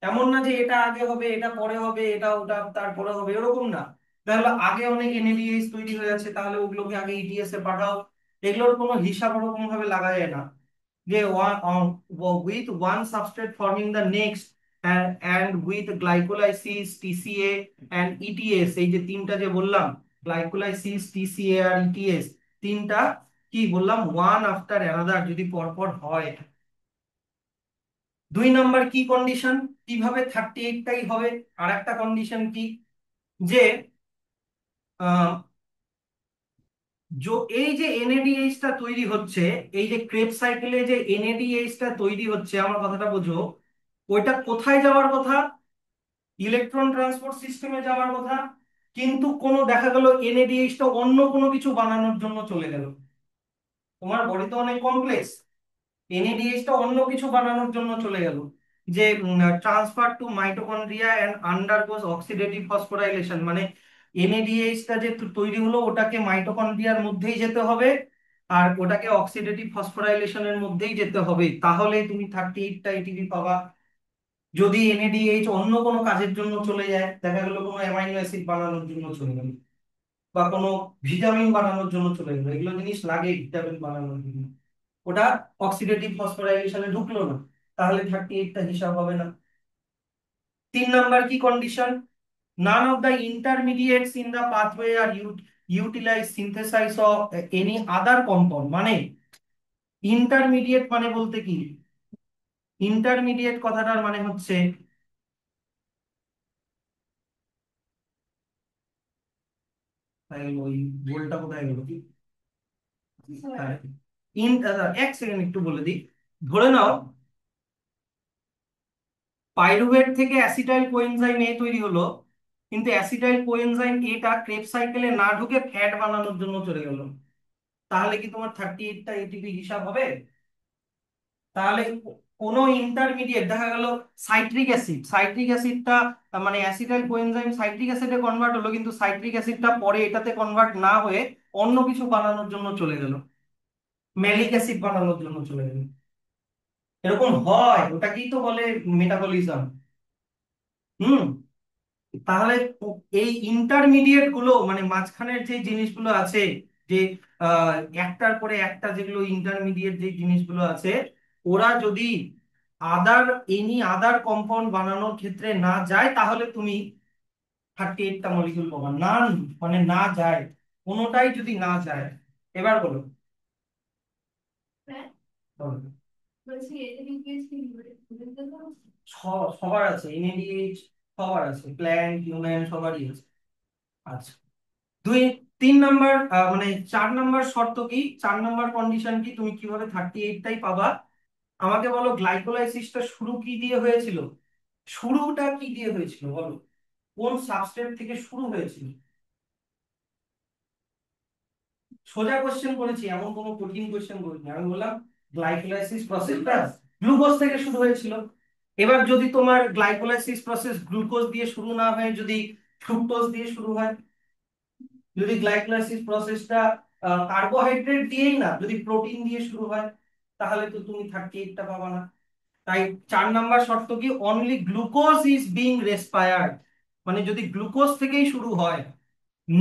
এমন না যে এটা আগে হবে, এটা পরে হবে, এটা ওটা তারপরে হবে, এরকম না। তাহলে আগে অনেক এনএডিএইচ তৈরি হয়ে আছে, তাহলে ওগুলোকে আগে ইটিএস এ পাঠাও। এগুলোর কোনো হিসাব ওরকম ভাবে লাগা যায় না যে with one substrate forming the next, and with glycolysis, TCA and ETS, এই যে তিনটা যে বললাম, গ্লাইকোলাইসিস, টিসিএ আর ইটিএস, তিনটা কি বললাম, ওয়ান আফটার অ্যানাদার যদি পরপর হয়। দুই নাম্বার কি কন্ডিশন, কিভাবে 38টাই হবে? আর একটা কন্ডিশন কি, যে আহ, এই যে এনএডিএইচ টা তৈরি হচ্ছে, এই যে ক্রেবস সাইকেলে যে এনএডিএইচ টা তৈরি হচ্ছে, আমার কথাটা বোঝো, ওইটা কোথায় যাওয়ার কথা? ইলেকট্রন ট্রান্সপোর্ট সিস্টেমে যাওয়ার কথা। কিন্তু কোনো দেখা গেল এনএডিএইচ টা অন্য কোনো কিছু বানানোর জন্য চলে গেল। তোমার বডি তো অনেক কমপ্লেক্স, এনএডিএইচ টা অন্য কিছু বানানোর জন্য চলে গেল, যে transfer to mitochondria and undergoes oxidative phosphorylation, মানে এনএডিএইচ টা যে তৈরি হলো, ওটাকে মাইটোকন্ড্রিয়ার মধ্যেই যেতে হবে, আর ওটাকে অক্সিডেটিভ ফসফোরাইলেশনের মধ্যেই যেতে হবে, তাহলে তুমি 38টা এটিপি পাবা। যদি এনএডিএইচ অন্য কোনো কাজের জন্য চলে যায়, দেখা গেলো কোনো অ্যামাইনো অ্যাসিড বানানোর জন্য চলে গেল, বা কোনো ভিটামিন বানানোর জন্য চলে গেলো, এগুলো জিনিস লাগে ভিটামিন বানানোর জন্য, ওটা অক্সিডেটিভ ফসফোরাইলেশনে ঢুকলো না, তাহলে 38টা হিসাব হবে না। তিন নাম্বার কি condition, none of the intermediates in the pathway are utilise synthesise of any other compound. মানে ইন্টারমিডিয়েট মানে বলতে কি, ইন্টারমিডিয়েট কথাটার মানে হচ্ছে, ওই গোলটা কোথায় গেল কি, এক সেকেন্ড একটু বলে দিই। ধরে নাও পাইরুভেট থেকে অ্যাসিটাইল কোএনজাইম এ তৈরি হলো, কিন্তু অ্যাসিটাইল কোএনজাইম এটা ক্রেবস সাইকেলে না ঢুকে ফ্যাট বানানোর জন্য চলে গেল, তাহলে কি তোমার 38টা এটিপি হিসাব হবে? তাহলে কোনো ইন্টারমিডিয়েট দেখা গেল, সাইট্রিক অ্যাসিডটা, মানে অ্যাসিটাইল কোএনজাইম সাইট্রিক অ্যাসিডে কনভার্ট হলো, কিন্তু সাইট্রিক অ্যাসিডটা পরে এটাতে কনভার্ট না হয়ে অন্য কিছু বানানোর জন্য চলে গেল, ম্যালিক অ্যাসিড বানানোর জন্য চলে গেল। এরকম হয়, ওটাকেই তো বলে মেটাবলিজম। হুম। তাহলে এই ইন্টারমিডিয়েট গুলো, মানে মাঝখানের যে জিনিসগুলো আছে, যে আহ, একটার পরে একটা যেগুলো ইন্টারমিডিয়েট যে জিনিসগুলো আছে, ওরা যদি আদার কম্পাউন্ড বানানোর ক্ষেত্রে না যায়, তাহলে তুমি 38টা মলিকিউল পাবা। না, মানে না যায়, কোনোটাই যদি না যায়। এবার বলো। বলো। সবার আছে এনএডিএইচ, সবার আছে, প্ল্যান্ট হিউম্যান সবারই আছে। আচ্ছা। দুই 3 নাম্বার মানে 4 নাম্বার শর্ত কি, 4 নাম্বার কন্ডিশন কি, তুমি কিভাবে 38টাই পাবা? আমাকে বলো গ্লাইকোলাইসিসটা শুরু কি দিয়ে হয়েছিল? শুরুটা কি দিয়ে হয়েছিল বলো, কোন সাবস্ট্রেট থেকে শুরু হয়েছিল? সোজা কোশ্চেন করেছি, এমন কোনো কঠিন কোশ্চেন করিনি। আমি বললাম গ্লাইকোলাইসিস প্রসেসটা গ্লুকোজ থেকে শুরু হয়েছিল। এবার যদি তোমার গ্লাইকোলাইসিস প্রসেস গ্লুকোজ দিয়ে শুরু না হয়, যদি ফ্রুক্টোজ দিয়ে শুরু হয়, যদি গ্লাইকোলাইসিস প্রসেসটা কার্বোহাইড্রেট দিয়েই না, যদি প্রোটিন দিয়ে শুরু হয়, তাহলে তো তুমি 38টা পাবা না। তাই 4 নাম্বার শর্ত কি, only glucose is being respired, মানে যদি গ্লুকোজ থেকেই শুরু হয়,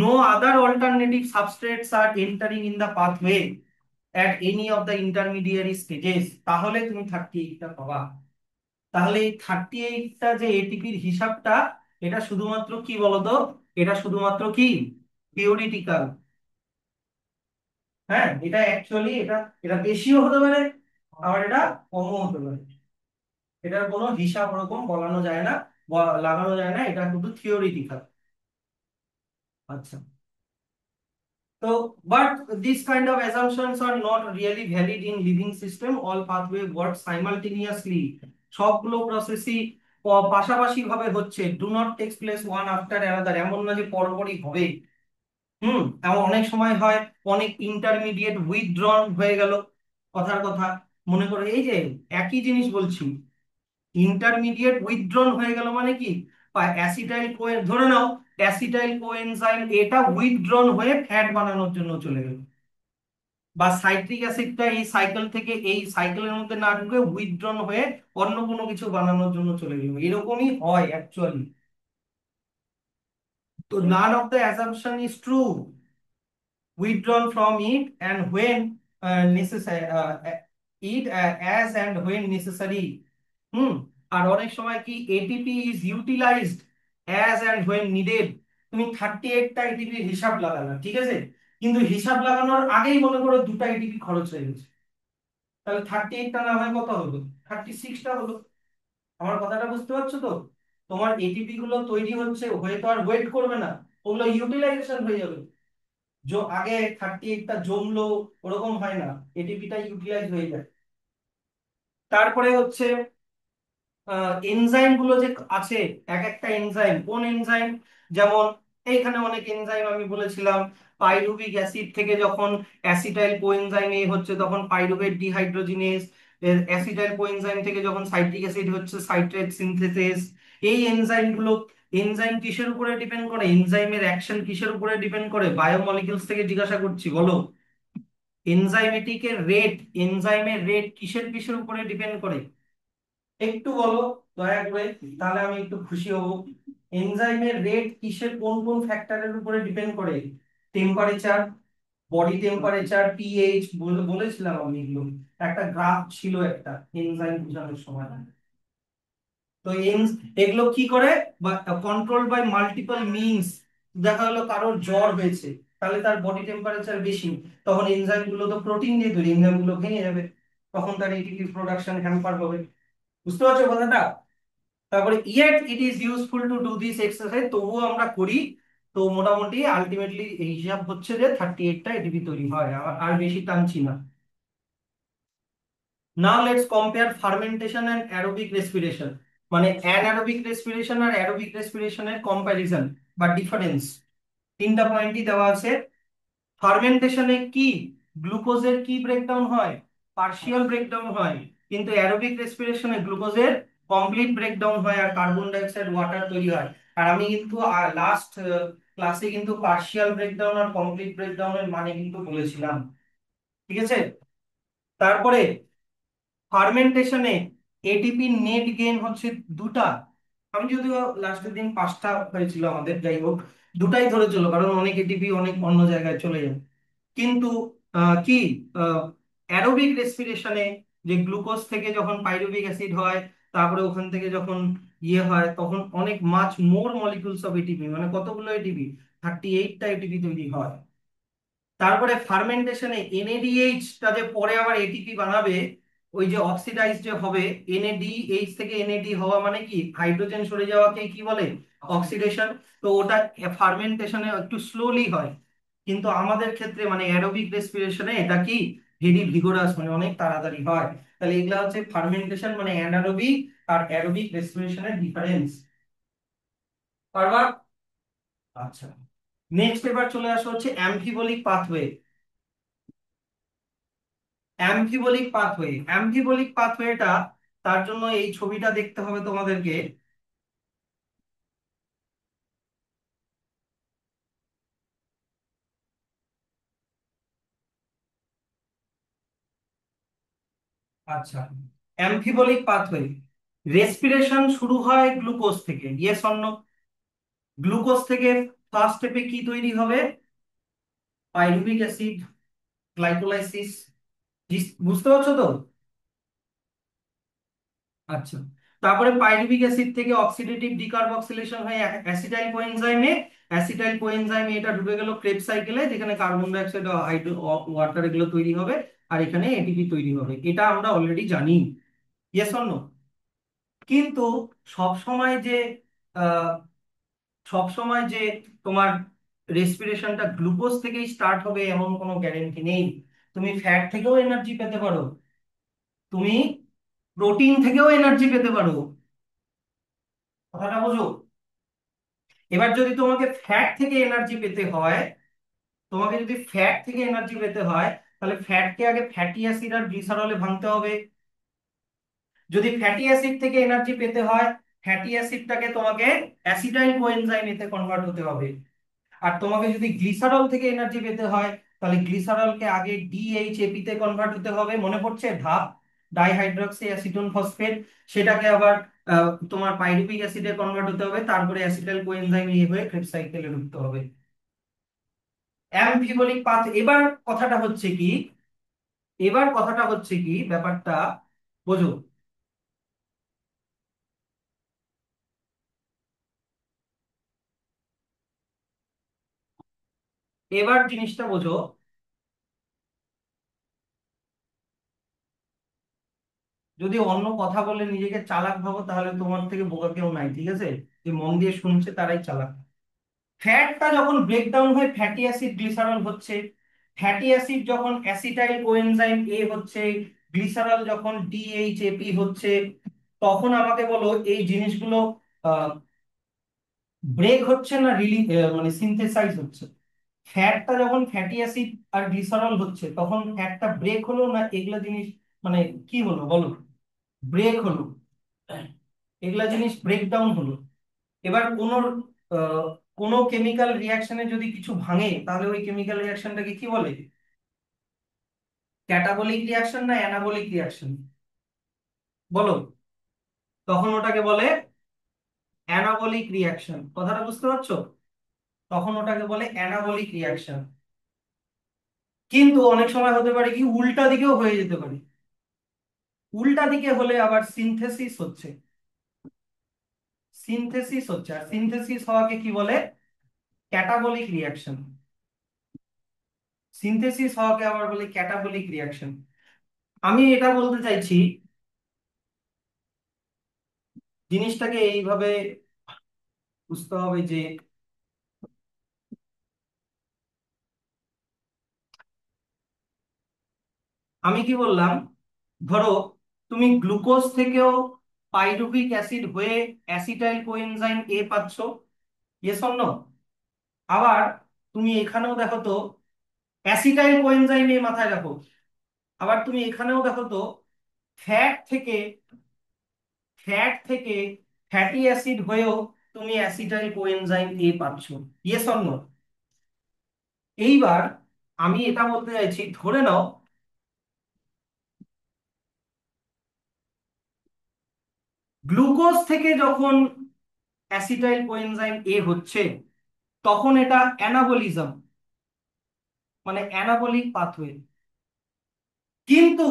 no other alternative substrates are entering in the pathway at any of the intermediary stages, তাহলে তুমি 38টা পাবা। তাহলে এই 38টা যে এটিপির হিসাবটা, এটা শুধুমাত্র কি বলতো, এটা শুধুমাত্র কি থিওরিটিক্যাল। হ্যাঁ, এটা অ্যাকচুয়ালি এটা এটা বেশিও হতে পারে, আবার এটা কমও হতে পারে। এটার কোনো হিসাব ওরকম বলানো যায় না, লাগানো যায় না, এটা শুধু থিওরিটিক্যাল। আচ্ছা, so but these kind of assumptions are not really valid in living system. All pathway work simultaneously, সবগুলো প্রসেসই পাশাপাশি ভাবে হচ্ছে, do not takes place one after another, এমন না যে পরপরই হবে। এমন অনেক সময় হয়, অনেক ইন্টারমিডিয়েট উইথড্রন হয়ে গেল। কথার কথা, মনে করো এই যে একই জিনিস বলছি, ইন্টারমিডিয়েট উইথড্রন হয়ে গেল মানে কি, অ্যাসিটাইল কোয়েন ধরে নাও, অ্যাসিটাইল কোএনজাইম এটা উইথড্রন হয়ে ফ্যাট বানানোর জন্য চলে গেল, বা সাইট্রিক অ্যাসিডটা এই সাইকেল থেকে এই সাইকেলের মধ্যে না ঢুকে উইথড্রন হয়ে অন্য কোনো কিছু বানানোর জন্য চলে গেল, এরকমই হয় অ্যাকচুয়ালি। তো নান of the assumption is true, withdrawn from it and when necessary, it as and when necessary। হুম আর অনেক সময় কি ATP is utilised as and when needed. তুমি 38টা এটিপির হিসাব লাগালা, ঠিক আছে, কিন্তু হিসাব লাগানোর আগেই মনে করো 2টা এটিপি খরচ হয়ে গেছে, তাহলে 38টা না হয় কত হলো, 36টা হলো। আমার কথাটা বুঝতে পারছো তো? তোমার এটিপি গুলো তৈরি হচ্ছে, হয়ে তো আর ওয়েট করবে না, ওগুলো ইউটিলাইজেশন হয়ে যাবে। আগে 38টা জমলো, ওরকম হয় না, এটিপিটা ইউটিলাইজ হয়ে যায়। তারপরে হচ্ছে এনজাইম গুলো যে আছে, এক একটা এনজাইম কোন এনজাইম, যেমন এইখানে অনেক এনজাইম আমি বলেছিলাম, পাইরুভিক অ্যাসিড থেকে যখন অ্যাসিটাইল কোএনজাইম এ হচ্ছে তখন পাইরুভেট ডিহাইড্রোজিনেজ, অ্যাসিটাইল কোএনজাইম থেকে যখন সাইট্রিক অ্যাসিড হচ্ছে সাইট্রেট সিনথেসিস। এই এনজাইম গুলো, এনজাইম কিসের উপরে ডিপেন্ড করে, এনজাইমের অ্যাকশন কিসের উপরে ডিপেন্ড করে, বায়োমলিকিউলস থেকে জিজ্ঞাসা করছি বলো। এনজাইমেটিকের রেট, এনজাইমের রেট কিসের কিসের উপরে ডিপেন্ড করে, একটু বলো দয়া করে, তাহলে আমি একটু খুশি হব। এনজাইমের রেট কিসের, কোন কোন ফ্যাক্টরের উপরে ডিপেন্ড করে? টেম্পারেচার, বডি টেম্পারেচার, পিএইচ, বলেছিলাম আমি এগুলো, একটা গ্রাফ ছিল একটা এনজাইম বোঝানোর সময়। তো এগুলো কি করে, কন্ট্রোল বাই মাল্টিপল মিনস। দেখা গেলো কারোর জ্বর হয়েছে, তাহলে তার বডি টেম্পারেচার বেশি, তখন এনজাইম গুলো তো প্রোটিন দিয়ে তৈরি, এনজাইম গুলো ভেঙে যাবে, তখন তার এটিপি প্রোডাকশন হ্যাম্পার হবে। বুঝতে পারছো কথাটা? তারপরে yet it is useful to do this exercise, তবুও আমরা করি। তো মোটামুটি আলটিমেটলি এই হিসাব হচ্ছে যে 38টা এটিপি তৈরি হয়, আর আর বেশি টানছি না। Now let's compare fermentation and aerobic respiration, মানে অ্যানারোবিক রেসপিরেশন আর অ্যারোবিক রেসপিরেশনের কম্প্যারিজন বা ডিফারেন্স। 3টা পয়েন্টই দেওয়া আছে। ফার্মেন্টেশনে কি গ্লুকোজের কি ব্রেকডাউন হয়, পার্শিয়াল ব্রেকডাউন হয়, কিন্তু অ্যারোবিক রেসপিরেশনে গ্লুকোজের কমপ্লিট ব্রেকডাউন হয় আর কার্বন ডাই অক্সাইড ওয়াটার তৈরি হয়। আর আমি কিন্তু লাস্ট ক্লাসে কিন্তু পার্শিয়াল ব্রেকডাউন আর কমপ্লিট ব্রেকডাউনের মানে কিন্তু বলেছিলাম, ঠিক আছে। তারপরে ফার্মেন্টেশনে এটিপি নেট গেইন হচ্ছে 2টা। আমি যদিও লাস্টের দিন 5টা হয়েছিল আমাদের, যাই হোক 2টাই ধরে চলো, কারণ অনেক এটিপি অনেক অন্য জায়গায় চলে যায়। কিন্তু কি অ্যারোবিক রেসপিরেশনে যে গ্লুকোজ থেকে যখন পাইরুভিক অ্যাসিড হয়, তারপরে ওখান থেকে যখন ইয়ে হয়, তখন অনেক মাছ মোর মলিকুলস অফ এটিপি, মানে কতগুলো এটিপি, 38টা এটিপি তৈরি হয়। তারপরে ফার্মেন্টেশনে এনএডিএইচ টা যে পরে আবার এটিপি বানাবে, ওই যে অক্সিডাইজ যে হবে, এনএডিএইচ থেকে এনএডি হওয়া মানে কি, হাইড্রোজেন সরে যাওয়াকে কি বলে, অক্সিডেশন। তো ওটা ফার্মেন্টেশনে একটু স্লোলি হয়, কিন্তু আমাদের ক্ষেত্রে মানে অ্যারোবিক রেসপিরেশনে এটা কি ভেরি ভিগোরাস, মানে অনেক তাড়াতাড়ি হয়। তাহলে এগুলা হচ্ছে ফার্মেন্টেশন মানে অ্যানারোবিক আর অ্যারোবিক রেসপিরেশনের ডিফারেন্স। পারবা? আচ্ছা, নেক্সট এবার চলে আসা হচ্ছে অ্যামফিবলিক পাথওয়ে। অ্যামফিবলিক পাথওয়েটা, তার জন্য এই ছবিটা দেখতে হবে তোমাদেরকে। আচ্ছা, অ্যামফিবলিক পাথওয়ে, রেসপিরেশন শুরু হয় গ্লুকোজ থেকে, ইয়েস অর নো? গ্লুকোজ থেকে ফার্স্ট স্টেপে কি তৈরি হবে? Pyruvic acid, glycolysis. বুঝতে পারছো তো? আচ্ছা, তারপরে পাইরুভিক অ্যাসিড থেকে অক্সিডেটিভ ডিকার্বক্সিলেশন হয়ে অ্যাসিটাইল কোএনজাইমে, এটা ঢুকে গেল ক্রেব সাইকেলে, যেখানে carbon die oxide, hydro water এগুলো তৈরি হবে, আর এখানে এটিপি তৈরি হবে। এটা আমরা অলরেডি জানি, ইয়েস অর নো? কিন্তু সব সময় যে আহ, সব সময় যে তোমার রেসপিরেশনটা গ্লুকোজ থেকেই স্টার্ট হবে এমন কোনো গ্যারেন্টি নেই। তুমি ফ্যাট থেকেও এনার্জি পেতে পারো, তুমি প্রোটিন থেকেও এনার্জি পেতে পারো। কথাটা বোঝো? এবার যদি তোমাকে ফ্যাট থেকে এনার্জি পেতে হয়, তাহলে ফ্যাটকে আগে ফ্যাটি অ্যাসিড আর গ্লিসারলে ভাঙতে হবে। যদি ফ্যাটি অ্যাসিড থেকে এনার্জি পেতে হয়, ফ্যাটি অ্যাসিডটাকে তোমাকে অ্যাসিটাইল কোএনজাইমেতে কনভার্ট হতে হবে। আর তোমাকে যদি গ্লিসারল থেকে এনার্জি পেতে হয়, তাহলে গ্লিসারলকে আগে ডিএইচএপি তে কনভার্ট হতে হবে, মনে পড়ছে ধাপ, ডাইহাইড্রক্সি অ্যাসিটোন ফসফেট। সেটাকে আবার তোমার পাইরুভিক অ্যাসিডে কনভার্ট হতে হবে, তারপরে অ্যাসিটাইল কোএনজাইম হয়ে ক্রেবস সাইকেলে ঢুকতে হবে। অ্যামফিবলিক পাথ, এবার কথাটা হচ্ছে কি ব্যাপারটা বোঝো। এবার জিনিসটা বোঝো। যদি অন্য কথা বলে নিজেকে চালাক ভাবো, তাহলে তোমার থেকে বোকা কেউ নাই, ঠিক আছে? যে মন দিয়ে শুনছে তারাই চালাক। ফ্যাটটা যখন ব্রেকডাউন হয়ে ফ্যাটি অ্যাসিড গ্লিসারল হচ্ছে, ফ্যাটি অ্যাসিড যখন অ্যাসিটাইল কোএনজাইম হচ্ছে, গ্লিসারল যখন ডিএইচএপি হচ্ছে, তখন আমাকে বলো এই জিনিসগুলো ব্রেক হচ্ছে না মানে সিনথেসাইজ হচ্ছে? ফ্যাটটা যখন ফ্যাটি অ্যাসিড আর গ্লিসারল হচ্ছে, তখন ফ্যাটটা ব্রেক হলো না এগুলা জিনিস মানে কি হলো বলো? ব্রেক হলো, এগুলা জিনিস ব্রেকডাউন হলো। এবার আহ, কোনো কেমিক্যাল রিয়াকশনে যদি কিছু ভাঙে, তাহলে ওই কেমিক্যাল রিয়াকশনটাকে কি বলে? ক্যাটাবলিক রিয়াকশন না অ্যানাবলিক রিয়াকশন? বলো। তখন ওটাকে বলে অ্যানাবলিক রিয়াকশন, কথাটা বুঝতে পারছো? তখন ওটাকে বলে অ্যানাবলিক রিয়াকশন। কিন্তু অনেক সময় হতে পারে কি উল্টা দিকেও হয়ে যেতে পারে। উল্টা দিকে হলে আবার সিনথেসিস হচ্ছে, আর সিনথেসিস হওয়াকে কি বলে? Catabolic reaction. সিনথেসিস হওয়াকে আবার বলে ক্যাটাবলিক রিয়াকশন। আমি এটা বলতে চাইছি, জিনিসটাকে এইভাবে বুঝতে হবে যে, আমি কি বললাম, ধরো তুমি গ্লুকোজ থেকেও পাইরুভিক অ্যাসিড হয়ে অ্যাসিটাইল কোএনজাইম পাচ্ছো, ইয়েস অর নো? আবার তুমি এখানেও দেখো তো অ্যাসিটাইল কোএনজাইম মাথায় রাখো। আবার তুমি এখানেও দেখো তো ফ্যাট থেকে ফ্যাট থেকে ফ্যাটি অ্যাসিড হয়েও তুমি অ্যাসিটাইল কোএনজাইম পাচ্ছো, ইয়েস অর নো? এইবার আমি এটা বলতে চাইছি, ধরে নাও গ্লুকোজ থেকে যখন অ্যাসিটাইল কোএনজাইম হচ্ছে, তখন এটা অ্যানাবলিজম, মানে অ্যানাবলিক পাথওয়ে। কিন্তু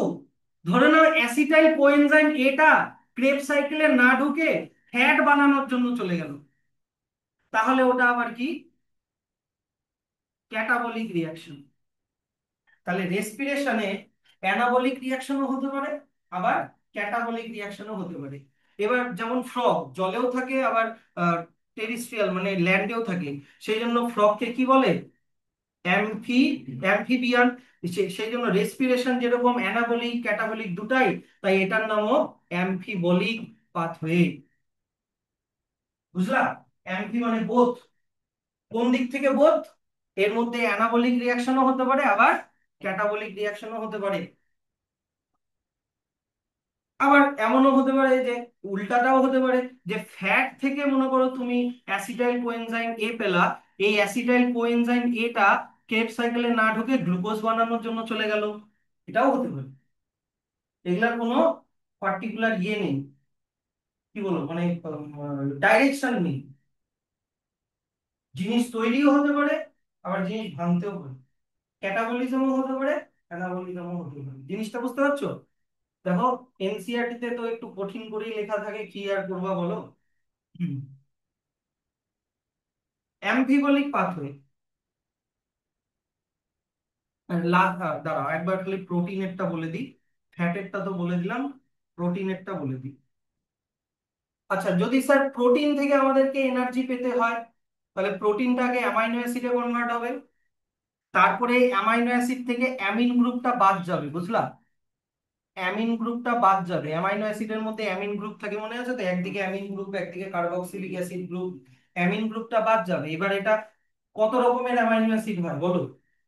ধরে নাও অ্যাসিটাইল কোএনজাইম এটা ক্রেব সাইকেলে না ঢুকে ফ্যাট বানানোর জন্য চলে গেল, তাহলে ওটা আবার কি? Catabolic reaction. তাহলে রেসপিরেশনে অ্যানাবলিক রিয়াকশনও হতে পারে, আবার ক্যাটাবলিক রিয়াকশনও হতে পারে। এবার যেমন ফ্রগ জলেও থাকে, আবার টেরিস্ট্রিয়াল মানে ল্যান্ডেও থাকে, সেই জন্য ফ্রগকে কি বলে? Amphi amphibian. সেই জন্য রেসপিরেশন যেরকম অ্যানাবলিক ক্যাটাবলিক দুটাই, তাই এটার নামও অ্যাম্ফিবলিক পাথওয়ে। বুঝলা? অ্যাম্ফি মানে বোথ। কোন দিক থেকে বোধ? এর মধ্যে অ্যানাবলিক রিয়াকশনও হতে পারে, আবার ক্যাটাবলিক রিয়াকশনও হতে পারে। আবার এমনও হতে পারে যে উল্টাটাও হতে পারে, যে ফ্যাট থেকে মনে করো তুমি অ্যাসিটাইল কোএনজাইম এ পেলা, এই অ্যাসিটাইল কোএনজাইম এটা কেপ সাইকেলে না ঢুকে গ্লুকোজ বানানোর জন্য চলে গেল, এটাও হতে পারে। এগুলার কোনো পার্টিকুলার ইয়ে নেই, কি বলবো মানে ডাইরেকশন নেই। জিনিস তৈরিও হতে পারে, আবার জিনিস ভাঙতেও পারে। ক্যাটাবলিজমও হতে পারে, অ্যানাবলিজমও হতে পারে। জিনিসটা বুঝতে পারছো? দেখো, এনসিইআরটি তে তো একটু কঠিন করেই লেখা থাকে, কি আর করবা বলো। হুম। অ্যামফিবলিক পাথওয়ে। দাঁড়াও একবার খালি প্রোটিনেরটা বলে দিই। ফ্যাটেরটা তো বলে দিলাম, প্রোটিনেরটা বলে দিই। আচ্ছা, যদি স্যার প্রোটিন থেকে আমাদেরকে এনার্জি পেতে হয়, তাহলে প্রোটিনটাকে অ্যামাইনো অ্যাসিডে কনভার্ট হবে। তারপরে অ্যামাইনো অ্যাসিড থেকে অ্যামিন গ্রুপটা বাদ যাবে, বুঝলা? অ্যামিন গ্রুপটা বাদ যাবে। অ্যামাইনো অ্যাসিডের মধ্যে অ্যামিন গ্রুপ থাকে, মনে আছে তো, একদিকে অ্যামিন গ্রুপ একদিকে কার্বক্সিলিক অ্যাসিড গ্রুপ। অ্যামিন গ্রুপটা বাদ যাবে। এবার এটা কত রকমের অ্যামাইনো অ্যাসিড হয় বলো?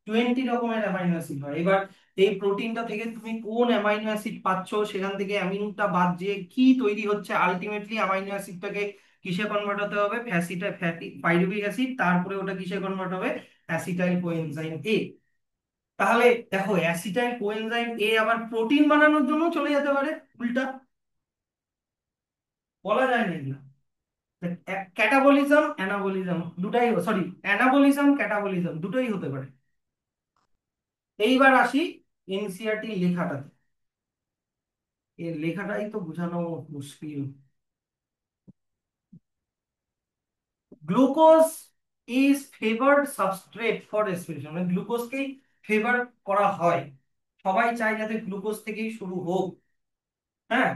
20 রকমের অ্যামাইনো অ্যাসিড হয়। এবার এই প্রোটিনটা থেকে তুমি কোন অ্যামাইনো অ্যাসিড পাচ্ছ, সেখান থেকে অ্যামিনটা বাদ দিয়ে কি তৈরি হচ্ছে, আলটিমেটলি অ্যামাইনো অ্যাসিডটাকে কিসে কনভার্ট হতে হবে? ফ্যাটি পাইরুভিক অ্যাসিড, তারপরে ওটা কিসে কনভার্ট হবে? অ্যাসিটাইল কোএনজাইম এ। তাহলে দেখো, অ্যাসিটাইল কোএনজাইম এ আবার প্রোটিন বানানোর জন্য চলে যেতে পারে উল্টা। বলা যায় না এগুলো। ক্যাটাবলিজম অ্যানাবলিজম দুটাই, সরি, অ্যানাবলিজম ক্যাটাবলিজম দুটোই হতে পারে। এইবার আসি এনসিইআরটি লেখাটাতে। এর লেখাটাই তো বোঝানো মুশকিল। Glucose is favoured substrate for respiration, মানে গ্লুকোজকেই ফেভার করা হয়। সবাই চায় যাতে গ্লুকোজ থেকেই শুরু হোক। হ্যাঁ।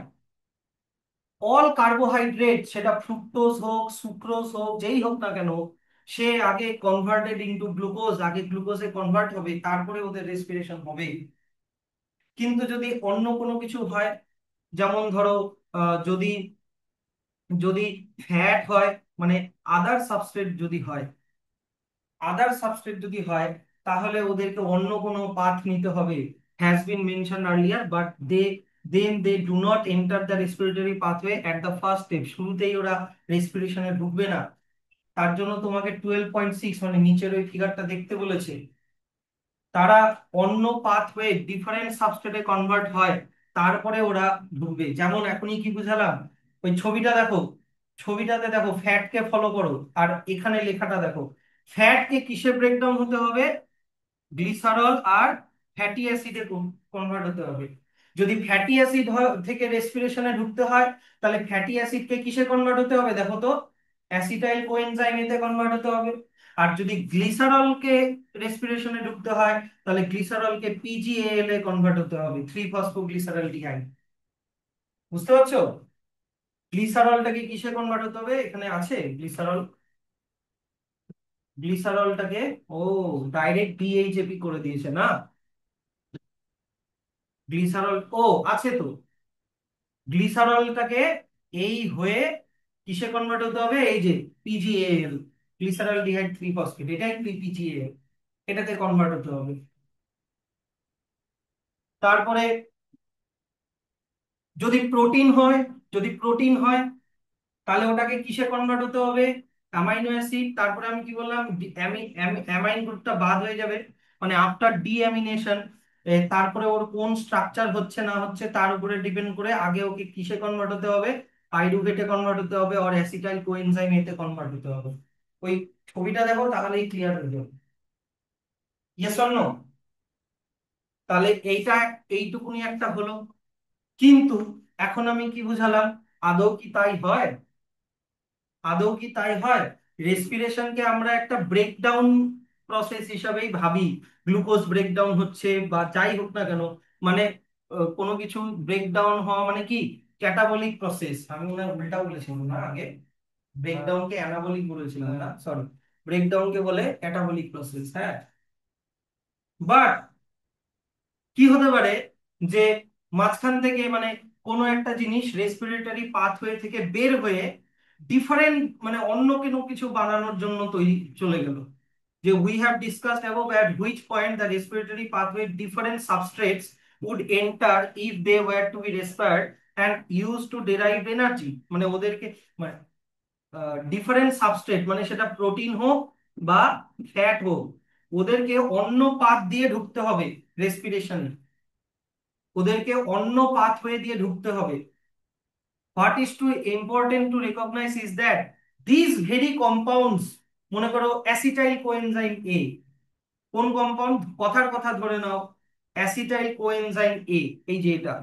অল কার্বোহাইড্রেট, সেটা ফ্রুক্টোজ হোক সুক্রোজ হোক যেই হোক না কেন, সে আগে কনভার্টেড ইনটু গ্লুকোজ, আগে গ্লুকোজে কনভার্ট হবে, তারপরে ওদের রেসপিরেশন হবে। কিন্তু যদি অন্য কোনো কিছু হয়, যেমন ধরো যদি যদি ফ্যাট হয়, মানে আদার সাবস্ট্রেট যদি হয়, আদার সাবস্ট্রেট যদি হয়, তাহলে ওদেরকে অন্য কোনো পাথ নিতে হবে। Has been mention earlier, but they do not enter the respiratory pathway at the first step. শুরুতেই ওরা রেসপিরেশনে ঢুকবে না। তার জন্য তোমাকে 12.6, মানে নিচের ওই ফিগারটা দেখতে বলেছে। তারা অন্য পাথওয়ে ডিফারেন্ট সাবস্ট্রেটে কনভার্ট হয়, তারপরে ওরা ঢুকবে। যেমন এখনই কি বুঝালাম, ওই ছবিটা দেখো, ছবিটাতে দেখো ফ্যাটকে ফলো করো, আর এখানে লেখাটা দেখো। ফ্যাটকে কিসে ব্রেকডাউন হতে হবে? গ্লিসারল আর ফ্যাটি অ্যাসিডে কনভার্ট হতে হবে। যদি ফ্যাটি অ্যাসিড থেকে রেসপিরেশনে ঢুকতে হয়, তাহলে ফ্যাটি অ্যাসিডকে কিসে কনভার্ট হতে হবে দেখো তো? অ্যাসিটাইল কোএনজাইমেতে কনভার্ট হতে হবে। আর যদি গ্লিসারলকে রেসপিরেশনে ঢুকতে হয়, তাহলে গ্লিসারলকে পিজিএল এ কনভার্ট হতে হবে, 3 ফসফোগ্লিসারলডিহাইড। বুঝতে পারছো? গ্লিসারলটাকে কিসে কনভার্ট হতে হবে? এখানে আছে গ্লিসারল। গ্লিসারলটাকে ও ডাইরেক্ট ডিএইচএপি করে দিয়েছে না। গ্লিসারল ও আছে তো। গ্লিসারলটাকে এই হয়ে কিসে কনভার্ট হতে হবে? এই যে পিজিএল, গ্লিসারলডিহাইড 3 ফসফেট, এটাই পিজিএল, এটাতে কনভার্ট হতে হবে। তারপরে যদি প্রোটিন হয়, যদি প্রোটিন হয়, তাহলে ওটাকে কিসে কনভার্ট হতে হবে? Amino acid. তারপরে আমি কি বললাম? অ্যামাইন গ্রুপটা বাদ হয়ে যাবে, মানে আফটার ডিঅ্যামিনেশন। তারপরে ওর কোন স্ট্রাকচার হচ্ছে না হচ্ছে তার উপরে ডিপেন্ড করে আগে ওকে কিসে কনভার্ট হতে হবে? পাইরুভেটে কনভার্ট হতে হবে, আর অ্যাসিটাইল কোএনজাইম এতে কনভার্ট হতে হবে। ওই ছবিটা দেখো, তাহলেই ক্লিয়ার হয়ে যাবে। Yes or no? তাহলে এইটা, এইটুকুনি একটা হলো। কিন্তু এখন আমি কি বুঝালাম? আদৌ কি তাই হয়? আদৌ কি তাই হয়? রেসপিরেশনকে আমরা একটা ব্রেকডাউন প্রসেস হিসাবেই ভাবি। গ্লুকোজ ব্রেকডাউন হচ্ছে বা যাই হোক না কেন, মানে কোনো কিছু ব্রেকডাউন হওয়া মানে কি? Catabolic process. আমি মনে হয় উল্টা বলেছিলাম না আগে, ব্রেকডাউনকে অ্যানাবলিক বলেছিলাম না, সরি। ব্রেকডাউনকে বলে ক্যাটাবলিক প্রসেস, হ্যাঁ। বাট কি হতে পারে যে মাঝখান থেকে মানে কোনো একটা জিনিস রেসপিরেটরি পাথওয়ে থেকে বের হয়ে ডিফারেন্ট মানে অন্য কোনো কিছু বানানোর জন্য তৈরি চলে গেল। যে we have discussed above at which point the respiratory pathway different substrates would enter if they were to be respired and used to derive energy, মানে ওদেরকে মানে ডিফারেন্ট সাবস্ট্রেট মানে সেটা প্রোটিন হোক বা ফ্যাট হোক, ওদেরকে অন্য পাথ দিয়ে ঢুকতে হবে রেসপিরেশনে, ওদেরকে অন্য পাথওয়ে দিয়ে ঢুকতে হবে। What is to important to recognise is that this very compounds, মনে করো অ্যাসিটাইল কোএনজাইম এ, কোন কম্পাউন্ড, কথার কথা ধরে নাও অ্যাসিটাইল কোএনজাইম এ, এই যে এটা,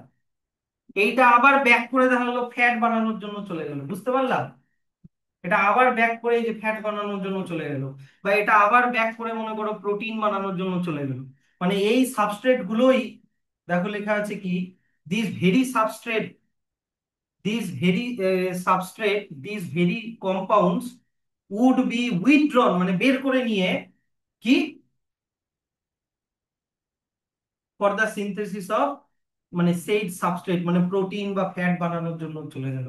এইটা আবার ব্যাক করে দেখা হলো ফ্যাট বানানোর জন্য চলে গেল, বুঝতে পারলাম? এটা আবার ব্যাক করে এই যে ফ্যাট বানানোর জন্য চলে গেল, বা এটা আবার ব্যাক করে মনে করো প্রোটিন বানানোর জন্য চলে গেল। মানে এই সাবস্ট্রেট গুলোই, দেখো লেখা আছে কি, this very substrate, these very compounds would be withdrawn, মানে বের করে নিয়ে কি, ফর দ্য সিনথেসিস অফ মানে সেইড সাবস্ট্রেট, মানে প্রোটিন বা ফ্যাট বানানোর জন্য চলে গেল।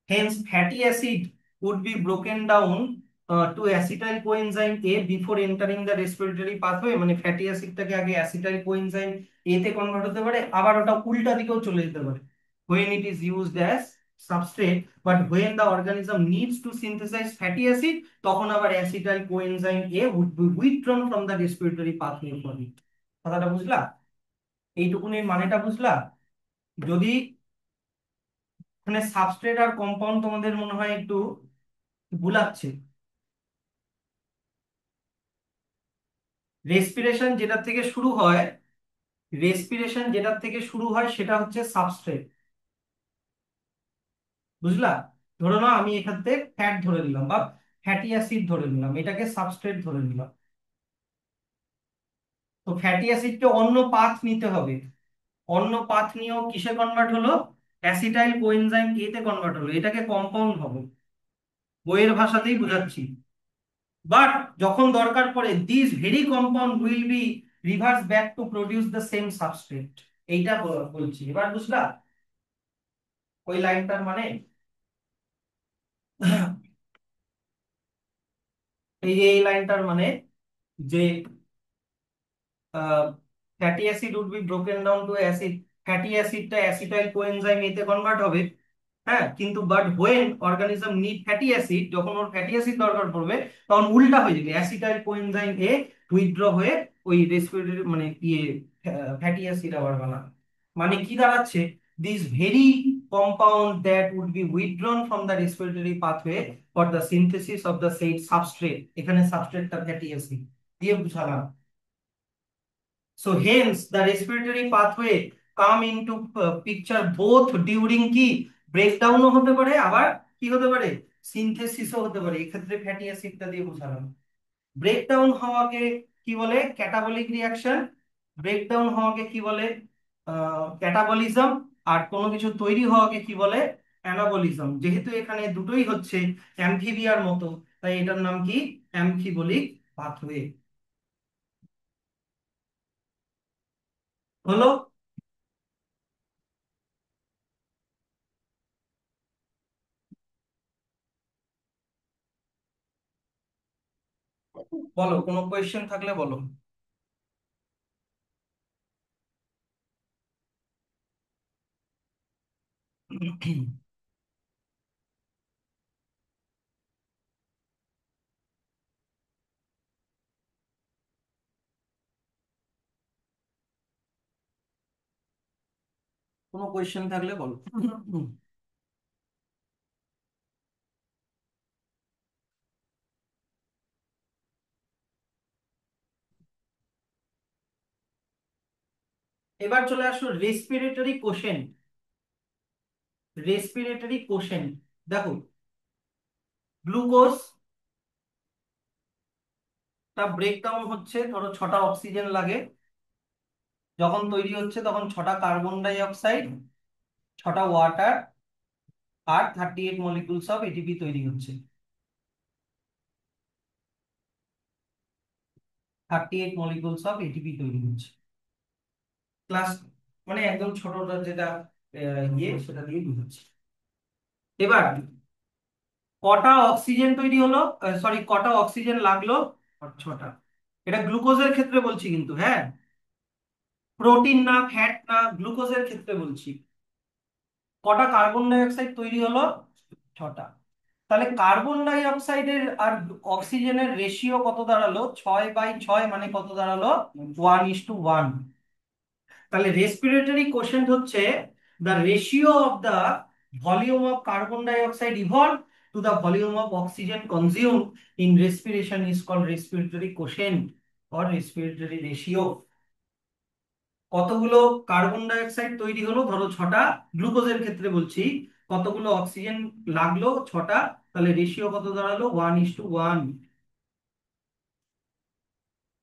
Hence, fatty acid would be broken down to acetyl coenzyme A before entering the respiratory pathway, মানে ফ্যাটি অ্যাসিডটাকে আগে অ্যাসিটাইল কোএনজাইম এ তে কনভার্ট হতে পারে, আবার ওটা উল্টা দিকেও চলে যেতে পারে when it is used as substrate, but when the organism needs to synthesize fatty acid তখন আবার acetyl coenzyme A would be withdrawn from the respiratory pathway for it। কথাটা বুঝলা? এইটুকুনির মানেটা বুঝলা? যদি মানে সাবস্ট্রেট আর কম্পাউন্ড তোমাদের মনে হয় একটু ভুলাচ্ছে, রেসপিরেশন যেটা থেকে শুরু হয়, রেসপিরেশন যেটা থেকে শুরু হয় সেটা হচ্ছে সাবস্ট্রেট, বুঝলা? ধরো না আমি এখান থেকে ফ্যাট ধরে নিলাম বা ফ্যাটি অ্যাসিড ধরে নিলাম, এটাকে সাবস্ট্রেট ধরে নিলাম। তো ফ্যাটি অ্যাসিডকে অন্য পাথ নিতে হবে, অন্য পাথ নিয়েও কিসে কনভার্ট হলো, অ্যাসিটাইল কোএনজাইম এ তে কনভার্ট হলো, এটাকে কম্পাউন্ড হবে, বইয়ের ভাষাতেই বুঝাচ্ছি। বাট যখন দরকার পড়ে this very compound will be reverse back to produce the same substrate, এইটা বলছি, এবার বুঝলা ওই লাইনটার মানে? এই যে এই লাইনটার মানে যে fatty acid would be broken down to acid, fatty অ্যাসিডটা অ্যাসিটাইল কোএনজাইম এতে কনভার্ট হবে, হ্যাঁ, কিন্তু but when organism need fatty acid, যখন ওর ফ্যাটি অ্যাসিড দরকার পড়বে তখন উল্টা হয়ে যাবে, অ্যাসিটাইল কোএনজাইম এ উইথড্র হয়ে ওই রেসপিরেটরি মানে ইয়ে ফ্যাটি অ্যাসিড আবার বানাবে। মানে কি দাঁড়াচ্ছে, this very compound that would be withdrawn from the respiratory pathway for the synthesis of the said substrate, এখানে সাবস্ট্রেটটা ফ্যাটি অ্যাসিড দিয়ে বুঝালাম। So hence the respiratory pathway come into picture both during কি breakdown ও হতে পারে, আবার কি হতে পারে, সিনথেসিসও হতে পারে, এক্ষেত্রে ফ্যাটি অ্যাসিডটা দিয়ে বোঝালাম। ব্রেকডাউন হওয়াকে কি বলে, ক্যাটাবলিক রিয়াকশন, ব্রেকডাউন হওয়াকে কি বলে, ক্যাটাবলিজম, আর কোনো কিছু তৈরি হওয়াকে কি বলে, অ্যানাবলিজম। যেহেতু এখানে দুটোই হচ্ছে অ্যামফিবিয়ার মতো, তাই এটার নাম কি, অ্যামফিবলিক পাথওয়ে। হলো? বলো, কোনো কোয়েশ্চেন থাকলে বলো। কোনো কোয়েশ্চেন থাকলে বলো। এবার চলে আসো রেসপিরেটরি কোশেন্ট। রেসপিরেটরি কোশেন্ট দেখো, গ্লুকোজ টা ব্রেকডাউন হচ্ছে, ধরো 6টা অক্সিজেন লাগে, যখন তৈরি হচ্ছে তখন 6টা কার্বন ডাই অক্সাইড, 6টা ওয়াটার, আর 38 মলিকুলস অফ এটিপি তৈরি হচ্ছে। 38 মলিকুলস অফ এটিপি তৈরি হচ্ছে। ক্লাস মানে একদম ছোটটা যেটা সেটা দিয়ে বুঝাচ্ছি। এবার কটা অক্সিজেন তৈরি হলো, সরি কটা অক্সিজেন লাগলো? 6টা। এটা গ্লুকোজের ক্ষেত্রে বলছি কিন্তু, হ্যাঁ, প্রোটিন না, ফ্যাট না, গ্লুকোজের ক্ষেত্রে বলছি। কটা কার্বন ডাই অক্সাইড তৈরি হলো? 6টা। তাহলে কার্বন ডাই অক্সাইডের আর অক্সিজেনের রেশিও কত দাঁড়ালো? 6/6 মানে কত দাঁড়ালো? 1:1। তাহলে রেসপিরেটরি কোশেন্ট হচ্ছে the ratio of the volume of carbon dioxide evolve to the volume of oxygen consume in respiration is called respiratory quotient or respiratory ratio. কতগুলো কার্বন ডাই অক্সাইড তৈরি হলো? ধরো 6টা। গ্লুকোজের ক্ষেত্রে বলছি, কতগুলো অক্সিজেন লাগলো? 6টা। তাহলে রেশিও কত দাঁড়ালো? 1:1।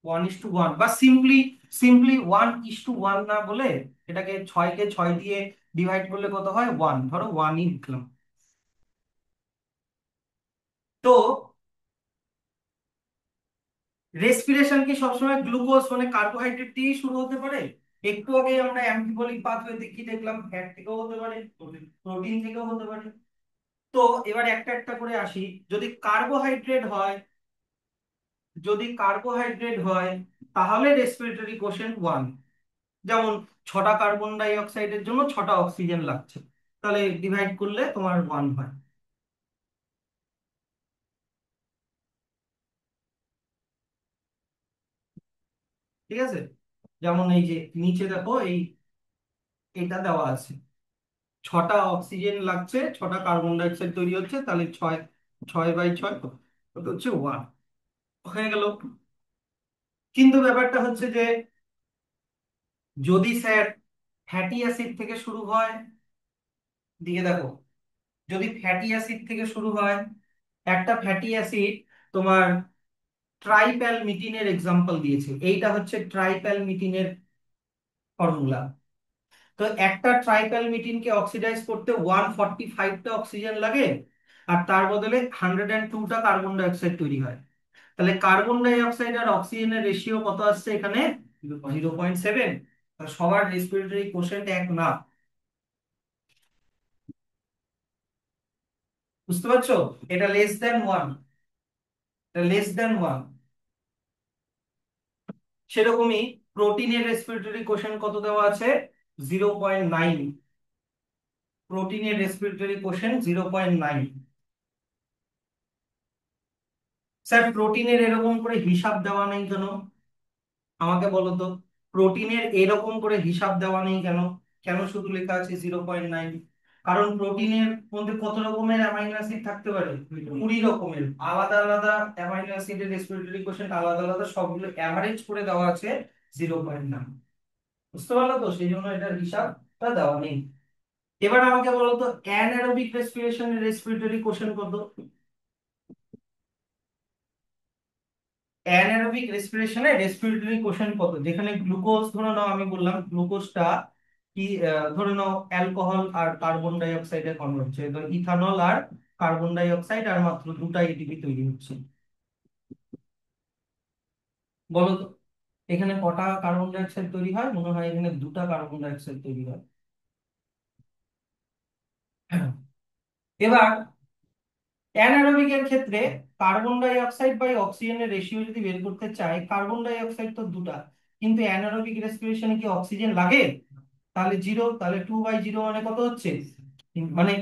1:1 বা সিম্পলি সিম্পলি 1:1 না বলে এটাকে 6 কে 6 দিয়ে ডিভাইড করলে কত হয়? 1। ধরো 1ই লিখলাম। তো রেসপিরেশন কি সবসময় গ্লুকোজ মানে কার্বোহাইড্রেট দিয়ে শুরু হতে পারে? একটু আগে আমরা অ্যামফিবলিক পাথওয়েতে কি দেখলাম? ফ্যাট থেকেও হতে পারে, প্রোটিন থেকেও হতে পারে। তো এবার একটা একটা করে আসি। যদি কার্বোহাইড্রেট হয়, যদি কার্বোহাইড্রেট হয় তাহলে রেসপিরেটরি কোশেন্ট 1। যেমন 6টা কার্বন ডাই অক্সাইডের জন্য 6টা অক্সিজেন লাগছে, তাহলে ডিভাইড করলে তোমার 1 হয়। ঠিক আছে? যেমন এই যে নিচে দেখো, এটা দেওয়া আছে, 6টা অক্সিজেন লাগছে, 6টা কার্বন ডাই অক্সাইড তৈরি হচ্ছে, তাহলে 6/6 কত হচ্ছে? 1 হয়ে গেল। কিন্তু ব্যাপারটা হচ্ছে যে যদি স্যার ফ্যাটি অ্যাসিড থেকে শুরু হয়, দিকে দেখো, যদি ফ্যাটি অ্যাসিড থেকে শুরু হয়, একটা ফ্যাটি অ্যাসিড তোমার ট্রাইপ্যালমিটিনের এক্সাম্পল দিয়েছে, এইটা হচ্ছে ট্রাইপ্যালমিটিনের ফর্মুলা। তো একটা ট্রাইপ্যালমিটিনকে অক্সিডাইজ করতে 145টা অক্সিজেন লাগে, আর তার বদলে 102টা কার্বন ডাই অক্সাইড তৈরি হয়। তাহলে কার্বন ডাই অক্সাইড আর অক্সিজেনের রেশিও কত আসছে এখানে? 0.7। সবার রেসপিরেটরি কোশেন্ট এক না। বুঝতে পারছো? এটা লেস দ্যান 1, এটা লেস দ্যান 1। সেরকমই প্রোটিনের রেসপিরেটরি কোশেন্ট কত দেওয়া আছে? 0.9। প্রোটিনের রেসপিরেটরি কোশেন্ট 0.9। স্যার প্রোটিনের এরকম করে হিসাব দেওয়া নেই কেন? আমাকে বলো তো, প্রোটিনের এরকম করে হিসাব দেওয়া নেই কেন? কেন শুধু লেখা আছে 0.9? কারণ প্রোটিনের মধ্যে কত রকমের অ্যামাইনো অ্যাসিড থাকতে পারে? 20 রকমের। আলাদা আলাদা অ্যামাইনো অ্যাসিডের রেসপিরেটরি কোশেন্ট আলাদা আলাদা, সবগুলো অ্যাভারেজ করে দেওয়া আছে 0.9। বুঝতে পারলো তো? সেই জন্য এটার হিসাবটা দেওয়া নেই। এবার আমাকে বলো তো, অ্যানারোবিক রেসপিরেশনের রেসপিরেটরি কোশেন্ট কত? অ্যানারোবিক রেসপিরেশনে রেসপিরেটরি কোশেন্ট কত? যেখানে গ্লুকোজ, ধরে নাও আমি বললাম গ্লুকোজটা কি, ধরে নাও অ্যালকোহল আর কার্বন ডাই অক্সাইডে কনভার্ট হচ্ছে, তো ইথানল আর কার্বন ডাই অক্সাইড আর মাত্র 2টা এটিপি তৈরি হচ্ছে। বলো তো এখানে কটা কার্বন ডাই অক্সাইড তৈরি হয়? মনে হয় এখানে 2টা কার্বন ডাই অক্সাইড তৈরি হয়। এবার অ্যানারোবিক এর ক্ষেত্রে কার্বন ডাই অক্সাইড বাই অক্সিজেনের রেশিও যদি বের করতে চাই, কার্বন ডাই অক্সাইড তো 2টা, কিন্তু অ্যানারোবিক রেসপিরেশনে কি অক্সিজেন লাগে? তাহলে 0। তাহলে 2/0 মানে কত হচ্ছে? মানে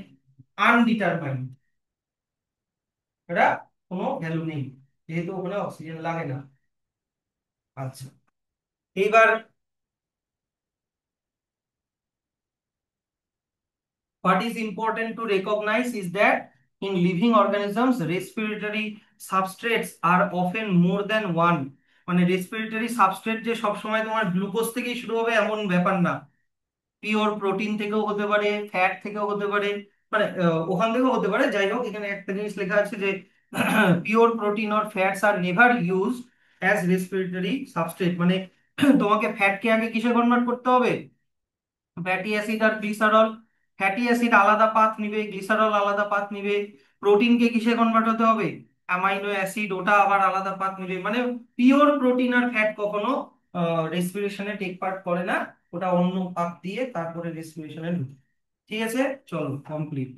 আনডিটারমাইন্ড, এটা কোনো ভ্যালু নেই, যেহেতু ওখানে অক্সিজেন লাগে না। আচ্ছা, এইবার what is important to recognize is that in living organisms respiratory substrates are often more than one। মানে রেসপিরেটরি সাবস্ট্রেট যে সবসময় তোমার গ্লুকোজ থেকেই শুরু হবে এমন ব্যাপার না। পিওর প্রোটিন থেকেও হতে পারে, ফ্যাট থেকেও হতে পারে, মানে ওখান থেকেও হতে পারে। যাই হোক, এখানে একটা জিনিস লেখা আছে যে pure protein or fats are never use as respiratory substrate. মানে তোমাকে ফ্যাটকে আগে কিসে কনভার্ট করতে হবে? ফ্যাটি অ্যাসিড আর গ্লিসারল। ফ্যাটি অ্যাসিড আলাদা পাথ নিবে, গ্লিসারল আলাদা পাথ নিবে। প্রোটিনকে কিসে কনভার্ট হতে হবে? অ্যামাইনো অ্যাসিড ওটা আবার আলাদা পাথওয়ে, মানে পিওর প্রোটিন আর ফ্যাট কখনো রেসপিরেশনে টেক পার্ট করে না, ওটা অন্য পাথ দিয়ে তারপরে রেসপিরেশনে ঢুকে। ঠিক আছে, চলো কমপ্লিট।